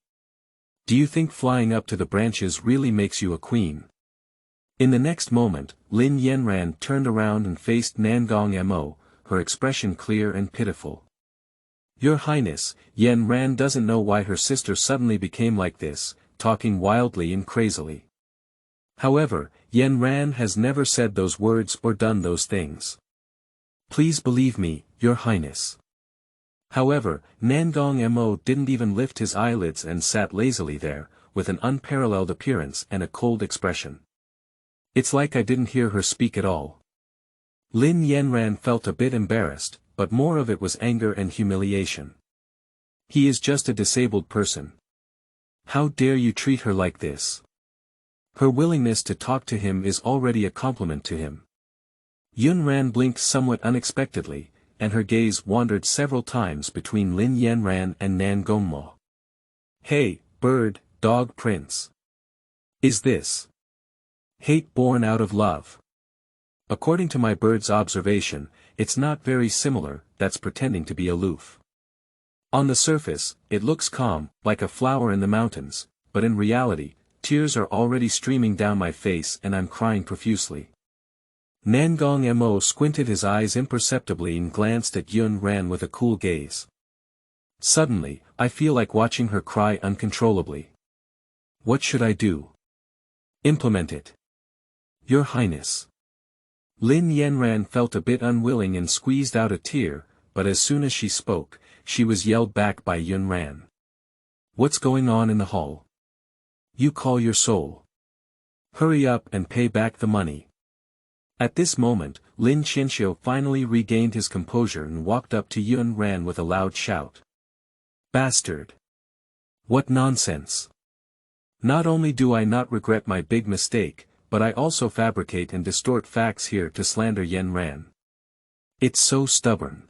Do you think flying up to the branches really makes you a queen? In the next moment, Lin Yanran turned around and faced Nangong Mo, her expression clear and pitiful. Your Highness, Yanran doesn't know why her sister suddenly became like this, talking wildly and crazily. However, Yanran has never said those words or done those things. Please believe me, Your Highness. However, Nangong Mo didn't even lift his eyelids and sat lazily there, with an unparalleled appearance and a cold expression. It's like I didn't hear her speak at all. Lin Yanran felt a bit embarrassed, but more of it was anger and humiliation. He is just a disabled person. How dare you treat her like this? Her willingness to talk to him is already a compliment to him. Yunran blinked somewhat unexpectedly, and her gaze wandered several times between Lin Yanran and Nangong Mo. Hey, bird, dog prince. Is this hate born out of love? According to my bird's observation, it's not very similar. That's pretending to be aloof. On the surface, it looks calm, like a flower in the mountains, but in reality, tears are already streaming down my face and I'm crying profusely. Nangong Mo squinted his eyes imperceptibly and glanced at Yunran with a cool gaze. Suddenly, I feel like watching her cry uncontrollably. What should I do? Implement it. Your Highness. Lin Yanran felt a bit unwilling and squeezed out a tear, but as soon as she spoke, she was yelled back by Yunran. What's going on in the hall? You call your soul. Hurry up and pay back the money. At this moment, Lin Qianxiu finally regained his composure and walked up to Yunran with a loud shout. Bastard! What nonsense! Not only do I not regret my big mistake, but I also fabricate and distort facts here to slander Yunran. It's so stubborn.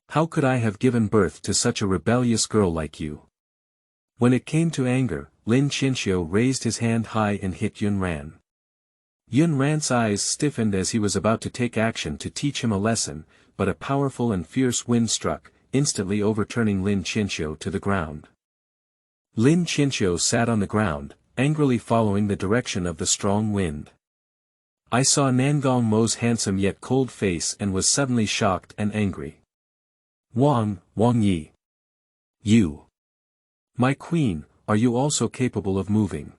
How could I have given birth to such a rebellious girl like you? When it came to anger, Lin Qianxiu raised his hand high and hit Yunran. Yunran's eyes stiffened as he was about to take action to teach him a lesson, but a powerful and fierce wind struck, instantly overturning Lin Qianxiu to the ground. Lin Qianxiu sat on the ground, angrily following the direction of the strong wind. I saw Nangong Mo's handsome yet cold face and was suddenly shocked and angry. Wang Yi. You. My queen, are you also capable of moving?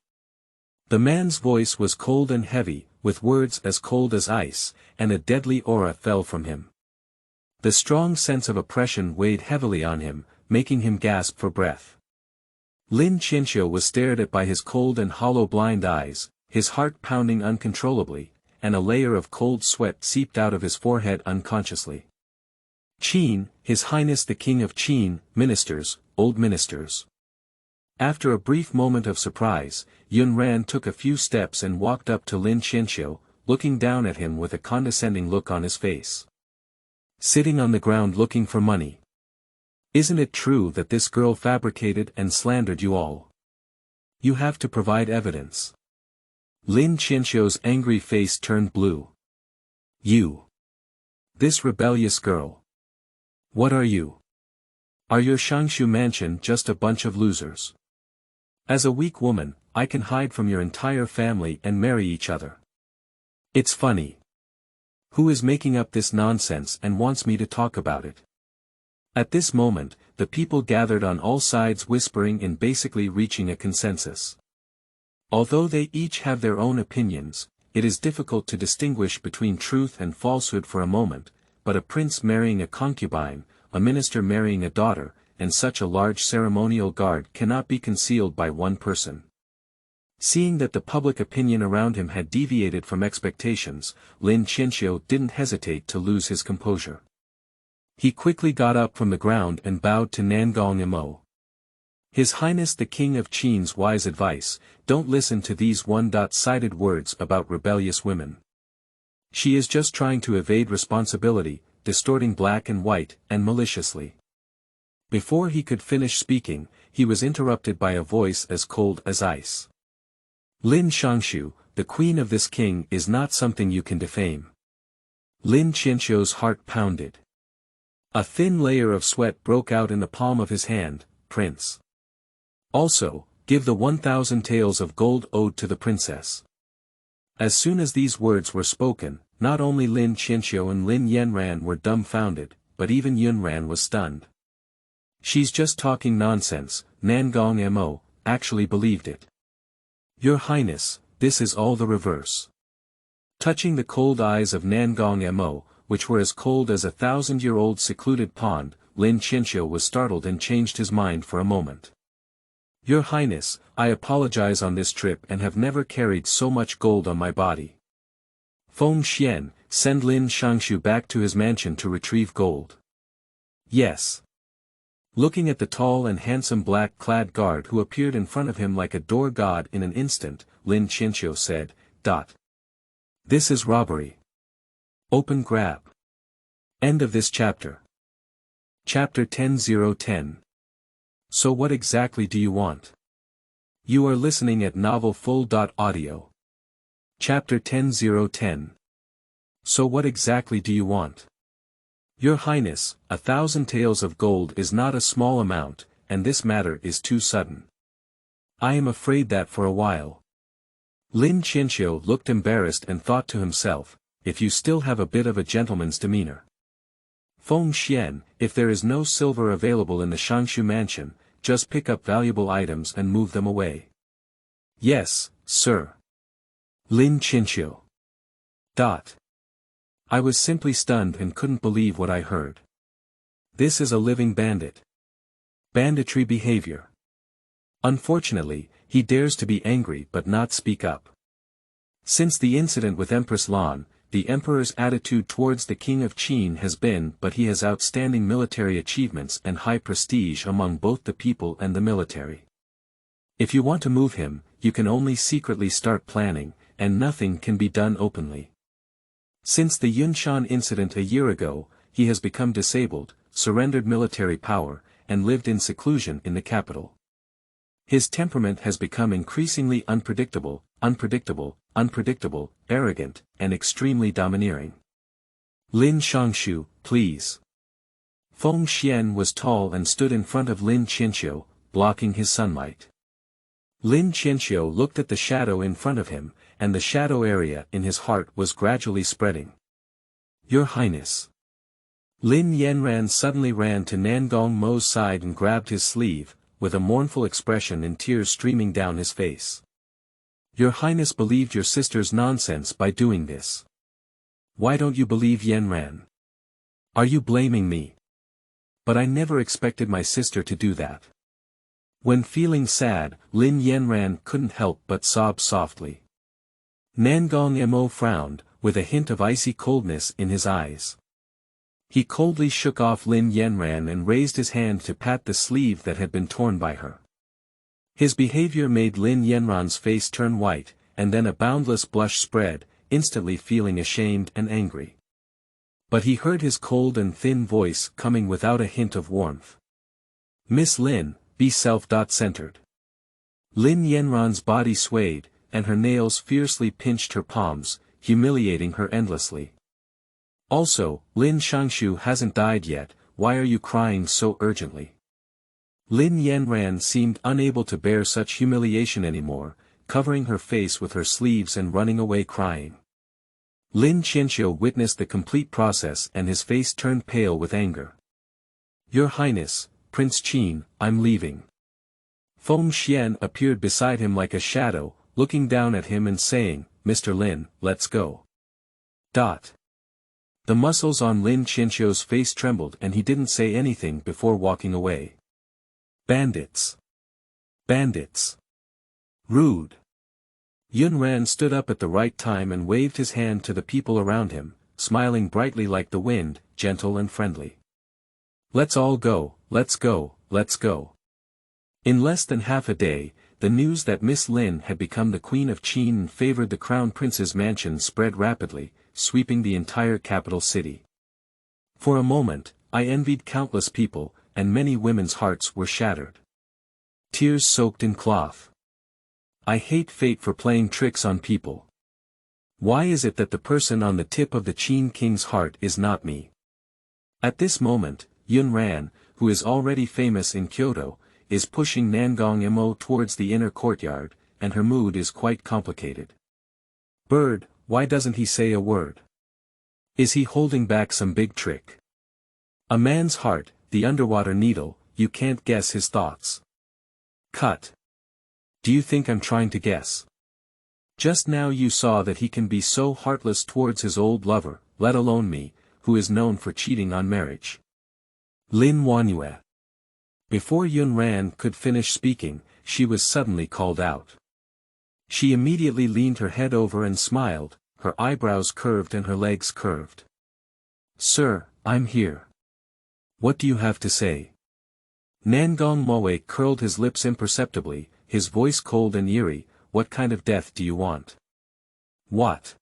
The man's voice was cold and heavy, with words as cold as ice, and a deadly aura fell from him. The strong sense of oppression weighed heavily on him, making him gasp for breath. Lin Qianxiu was stared at by his cold and hollow blind eyes, his heart pounding uncontrollably, and a layer of cold sweat seeped out of his forehead unconsciously. Qin, His Highness the King of Qin, ministers, old ministers. After a brief moment of surprise, Yunran took a few steps and walked up to Lin Qianxiu, looking down at him with a condescending look on his face. Sitting on the ground looking for money. Isn't it true that this girl fabricated and slandered you all? You have to provide evidence. Lin Qianxiu's angry face turned blue. You. This rebellious girl. What are you? Are your Shangshu Mansion just a bunch of losers? As a weak woman, I can hide from your entire family and marry each other. It's funny. Who is making up this nonsense and wants me to talk about it? At this moment, the people gathered on all sides whispering and basically reaching a consensus. Although they each have their own opinions, it is difficult to distinguish between truth and falsehood for a moment, but a prince marrying a concubine, a minister marrying a daughter, and such a large ceremonial guard cannot be concealed by one person. Seeing that the public opinion around him had deviated from expectations, Lin Qianqiu didn't hesitate to lose his composure. He quickly got up from the ground and bowed to Nangong Imo. His Highness the King of Qin's wise advice, don't listen to these one-sided words about rebellious women. She is just trying to evade responsibility, distorting black and white, and maliciously. Before he could finish speaking, he was interrupted by a voice as cold as ice. Lin Shangshu, the queen of this king is not something you can defame. Lin Qianqiu's heart pounded. A thin layer of sweat broke out in the palm of his hand. Prince. Also, give the 1,000 taels of gold owed to the princess. As soon as these words were spoken, not only Lin Qianqiu and Lin Yunran were dumbfounded, but even Yunran was stunned. She's just talking nonsense, Nangong Mo actually believed it. Your Highness, this is all the reverse. Touching the cold eyes of Nangong Mo, which were as cold as a 1,000-year-old secluded pond, Lin Qianqiu was startled and changed his mind for a moment. Your Highness, I apologize on this trip and have never carried so much gold on my body. Feng Xian, send Lin Shangshu back to his mansion to retrieve gold. Yes. Looking at the tall and handsome black-clad guard who appeared in front of him like a door god in an instant, Lin Qianqiu said, This is robbery. Open grab. End of this chapter. Chapter 10:010. So what exactly do you want? You are listening at novelfull.audio. Chapter 10:010. So what exactly do you want? Your Highness, 1,000 taels of gold is not a small amount, and this matter is too sudden. I am afraid that for a while. Lin Qianqiu looked embarrassed and thought to himself, if you still have a bit of a gentleman's demeanor. Feng Xian, if there is no silver available in the Shangshu Mansion, just pick up valuable items and move them away. Yes, sir. Lin Qianqiu. I was simply stunned and couldn't believe what I heard. This is a living bandit. Banditry behavior. Unfortunately, he dares to be angry but not speak up. Since the incident with Empress Lan, the Emperor's attitude towards the King of Qin has been but he has outstanding military achievements and high prestige among both the people and the military. If you want to move him, you can only secretly start planning, and nothing can be done openly. Since the Yunshan incident a year ago, he has become disabled, surrendered military power, and lived in seclusion in the capital. His temperament has become increasingly unpredictable, arrogant, and extremely domineering. Lin Shangshu, please. Feng Xian was tall and stood in front of Lin Qianqiu, blocking his sunlight. Lin Qianqiu looked at the shadow in front of him, and the shadow area in his heart was gradually spreading. Your Highness. Lin Yunran suddenly ran to Nangong Mo's side and grabbed his sleeve, with a mournful expression and tears streaming down his face. Your Highness believed your sister's nonsense by doing this. Why don't you believe Yunran? Are you blaming me? But I never expected my sister to do that. When feeling sad, Lin Yunran couldn't help but sob softly. Nangong Mo frowned, with a hint of icy coldness in his eyes. He coldly shook off Lin Yunran and raised his hand to pat the sleeve that had been torn by her. His behavior made Lin Yunran's face turn white, and then a boundless blush spread, instantly feeling ashamed and angry. But he heard his cold and thin voice coming without a hint of warmth. Miss Lin, be self-centered. Lin Yunran's body swayed, and her nails fiercely pinched her palms, humiliating her endlessly. Also, Lin Shangshu hasn't died yet, why are you crying so urgently? Lin Yunran seemed unable to bear such humiliation anymore, covering her face with her sleeves and running away crying. Lin Qianqiu witnessed the complete process and his face turned pale with anger. Your Highness, Prince Qin, I'm leaving. Feng Xian appeared beside him like a shadow, looking down at him and saying, "Mr. Lin, let's go." The muscles on Lin Qianqiu's face trembled and he didn't say anything before walking away. Bandits. Bandits. Rude. Yunran stood up at the right time and waved his hand to the people around him, smiling brightly like the wind, gentle and friendly. "Let's all go, let's go, let's go." In less than half a day, the news that Miss Lin had become the Queen of Qin and favored the Crown Prince's mansion spread rapidly, sweeping the entire capital city. For a moment, I envied countless people, and many women's hearts were shattered. Tears soaked in cloth. I hate fate for playing tricks on people. Why is it that the person on the tip of the Qin king's heart is not me? At this moment, Yunran, who is already famous in Kyoto, is pushing Nangong Mo towards the inner courtyard, and her mood is quite complicated. Bird, why doesn't he say a word? Is he holding back some big trick? A man's heart, the underwater needle, you can't guess his thoughts. Cut. Do you think I'm trying to guess? Just now you saw that he can be so heartless towards his old lover, let alone me, who is known for cheating on marriage. Lin Wanyue. Before Yunran could finish speaking, she was suddenly called out. She immediately leaned her head over and smiled, her eyebrows curved and her legs curved. "Sir, I'm here. What do you have to say?" Nangong Moe curled his lips imperceptibly, his voice cold and eerie. "What kind of death do you want?" "What?"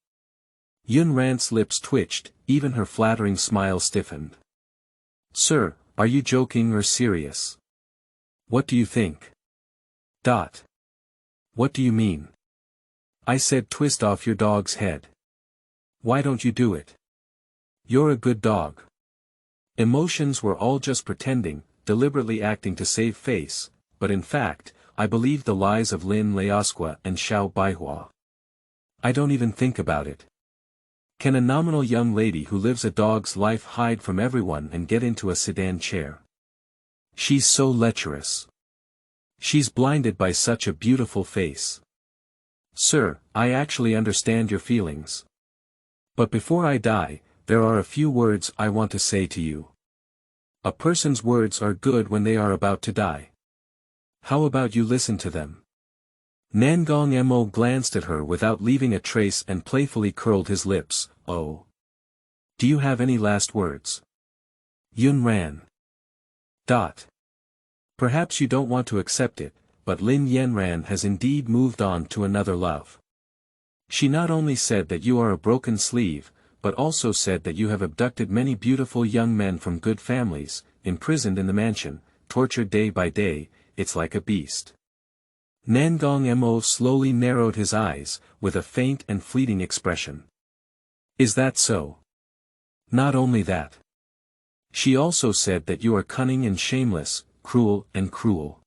Yunran's lips twitched, even her flattering smile stiffened. "Sir, are you joking or serious? What do you think?" "What do you mean?" "I said twist off your dog's head. Why don't you do it? You're a good dog." Emotions were all just pretending, deliberately acting to save face, but in fact, I believed the lies of Lin Laosqua and Xiao Baihua. I don't even think about it. Can a nominal young lady who lives a dog's life hide from everyone and get into a sedan chair? She's so lecherous. She's blinded by such a beautiful face. Sir, I actually understand your feelings. But before I die, there are a few words I want to say to you. A person's words are good when they are about to die. How about you listen to them? Nangong Mo glanced at her without leaving a trace and playfully curled his lips. "Oh. Do you have any last words?" Yunran. Perhaps you don't want to accept it, but Lin Yanran has indeed moved on to another love. She not only said that you are a broken sleeve, but also said that you have abducted many beautiful young men from good families, imprisoned in the mansion, tortured day by day. It's like a beast. Nangong Mo slowly narrowed his eyes, with a faint and fleeting expression. Is that so? Not only that. She also said that you are cunning and shameless, cruel and cruel.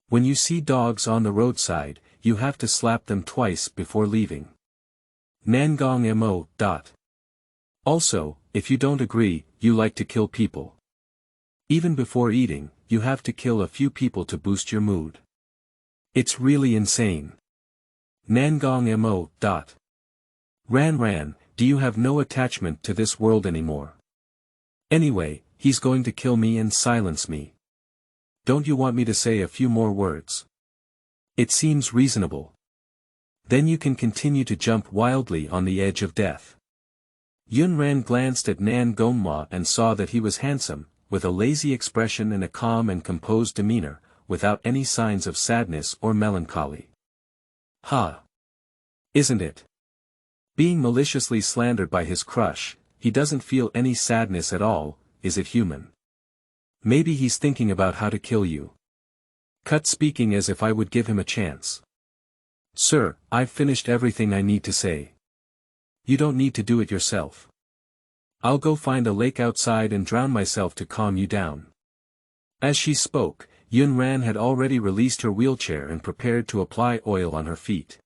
When you see dogs on the roadside, you have to slap them twice before leaving. Nangong Mo. Also, if you don't agree, you like to kill people. Even before eating, you have to kill a few people to boost your mood. It's really insane. Nangong Mo. Ran, do you have no attachment to this world anymore? Anyway, he's going to kill me and silence me. Don't you want me to say a few more words? It seems reasonable. Then you can continue to jump wildly on the edge of death. Yunran glanced at Nan Gongma and saw that he was handsome, with a lazy expression and a calm and composed demeanor, without any signs of sadness or melancholy. Isn't it? Being maliciously slandered by his crush, he doesn't feel any sadness at all. Is it human? Maybe he's thinking about how to kill you. Cut speaking as if I would give him a chance. Sir, I've finished everything I need to say. You don't need to do it yourself. I'll go find a lake outside and drown myself to calm you down. As she spoke, Yunran had already released her wheelchair and prepared to apply oil on her feet.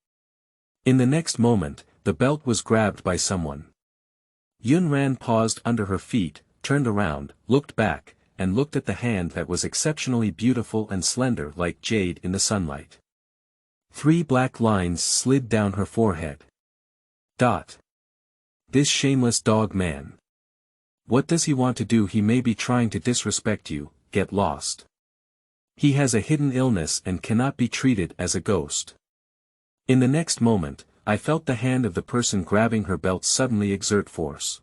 In the next moment, the belt was grabbed by someone. Yunran paused under her feet, turned around, looked back, and looked at the hand that was exceptionally beautiful and slender like jade in the sunlight. 3 black lines slid down her forehead. This shameless dog man. What does he want to do? He may be trying to disrespect you, get lost. He has a hidden illness and cannot be treated as a ghost. In the next moment, I felt the hand of the person grabbing her belt suddenly exert force.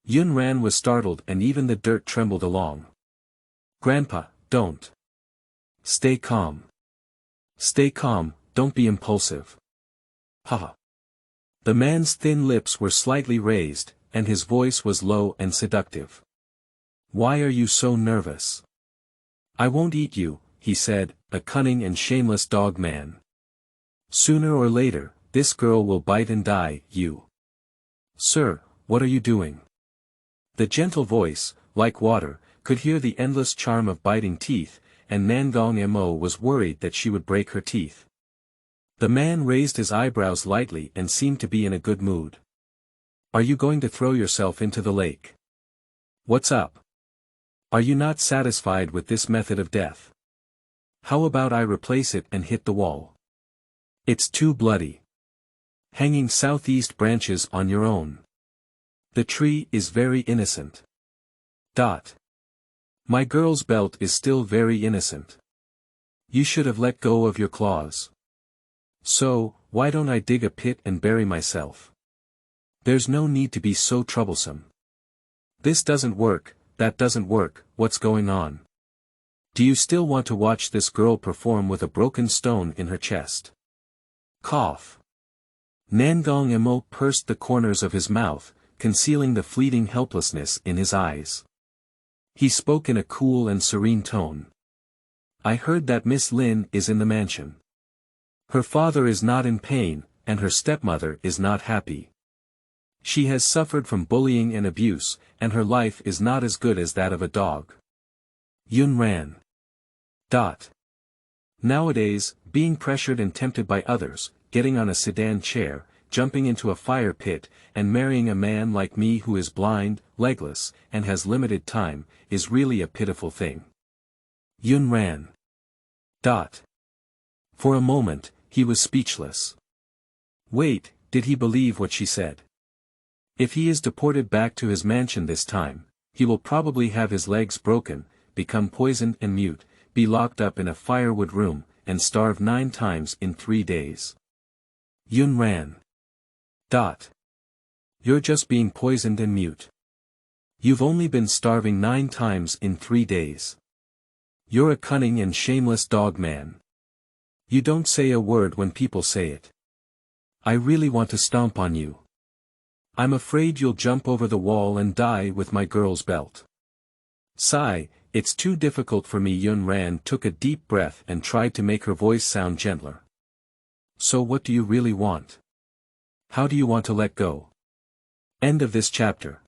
Yunran was startled and even the dirt trembled along. Grandpa, don't. Stay calm. Stay calm, don't be impulsive. Haha. The man's thin lips were slightly raised, and his voice was low and seductive. Why are you so nervous? I won't eat you, he said, a cunning and shameless dog man. Sooner or later, this girl will bite and die, you. Sir, what are you doing? The gentle voice, like water, could hear the endless charm of biting teeth, and Nangong Mo was worried that she would break her teeth. The man raised his eyebrows lightly and seemed to be in a good mood. Are you going to throw yourself into the lake? What's up? Are you not satisfied with this method of death? How about I replace it and hit the wall? It's too bloody. Hanging southeast branches on your own. The tree is very innocent. My girl's belt is still very innocent. You should have let go of your claws. So, why don't I dig a pit and bury myself? There's no need to be so troublesome. This doesn't work, that doesn't work, what's going on? Do you still want to watch this girl perform with a broken stone in her chest? Cough. Nangong Mo pursed the corners of his mouth, concealing the fleeting helplessness in his eyes. He spoke in a cool and serene tone. I heard that Miss Lin is in the mansion. Her father is not in pain, and her stepmother is not happy. She has suffered from bullying and abuse, and her life is not as good as that of a dog. Yunran. Nowadays, being pressured and tempted by others, getting on a sedan chair, jumping into a fire pit, and marrying a man like me who is blind, legless, and has limited time, is really a pitiful thing. Yunran. For a moment, he was speechless. Wait, did he believe what she said? If he is deported back to his mansion this time, he will probably have his legs broken, become poisoned and mute, be locked up in a firewood room, and starve 9 times in 3 days. Yunran. You're just being poisoned and mute. You've only been starving 9 times in 3 days. You're a cunning and shameless dog man. You don't say a word when people say it. I really want to stomp on you. I'm afraid you'll jump over the wall and die with my girl's belt. Sigh, it's too difficult for me. Yunran took a deep breath and tried to make her voice sound gentler. So what do you really want? How do you want to let go? End of this chapter.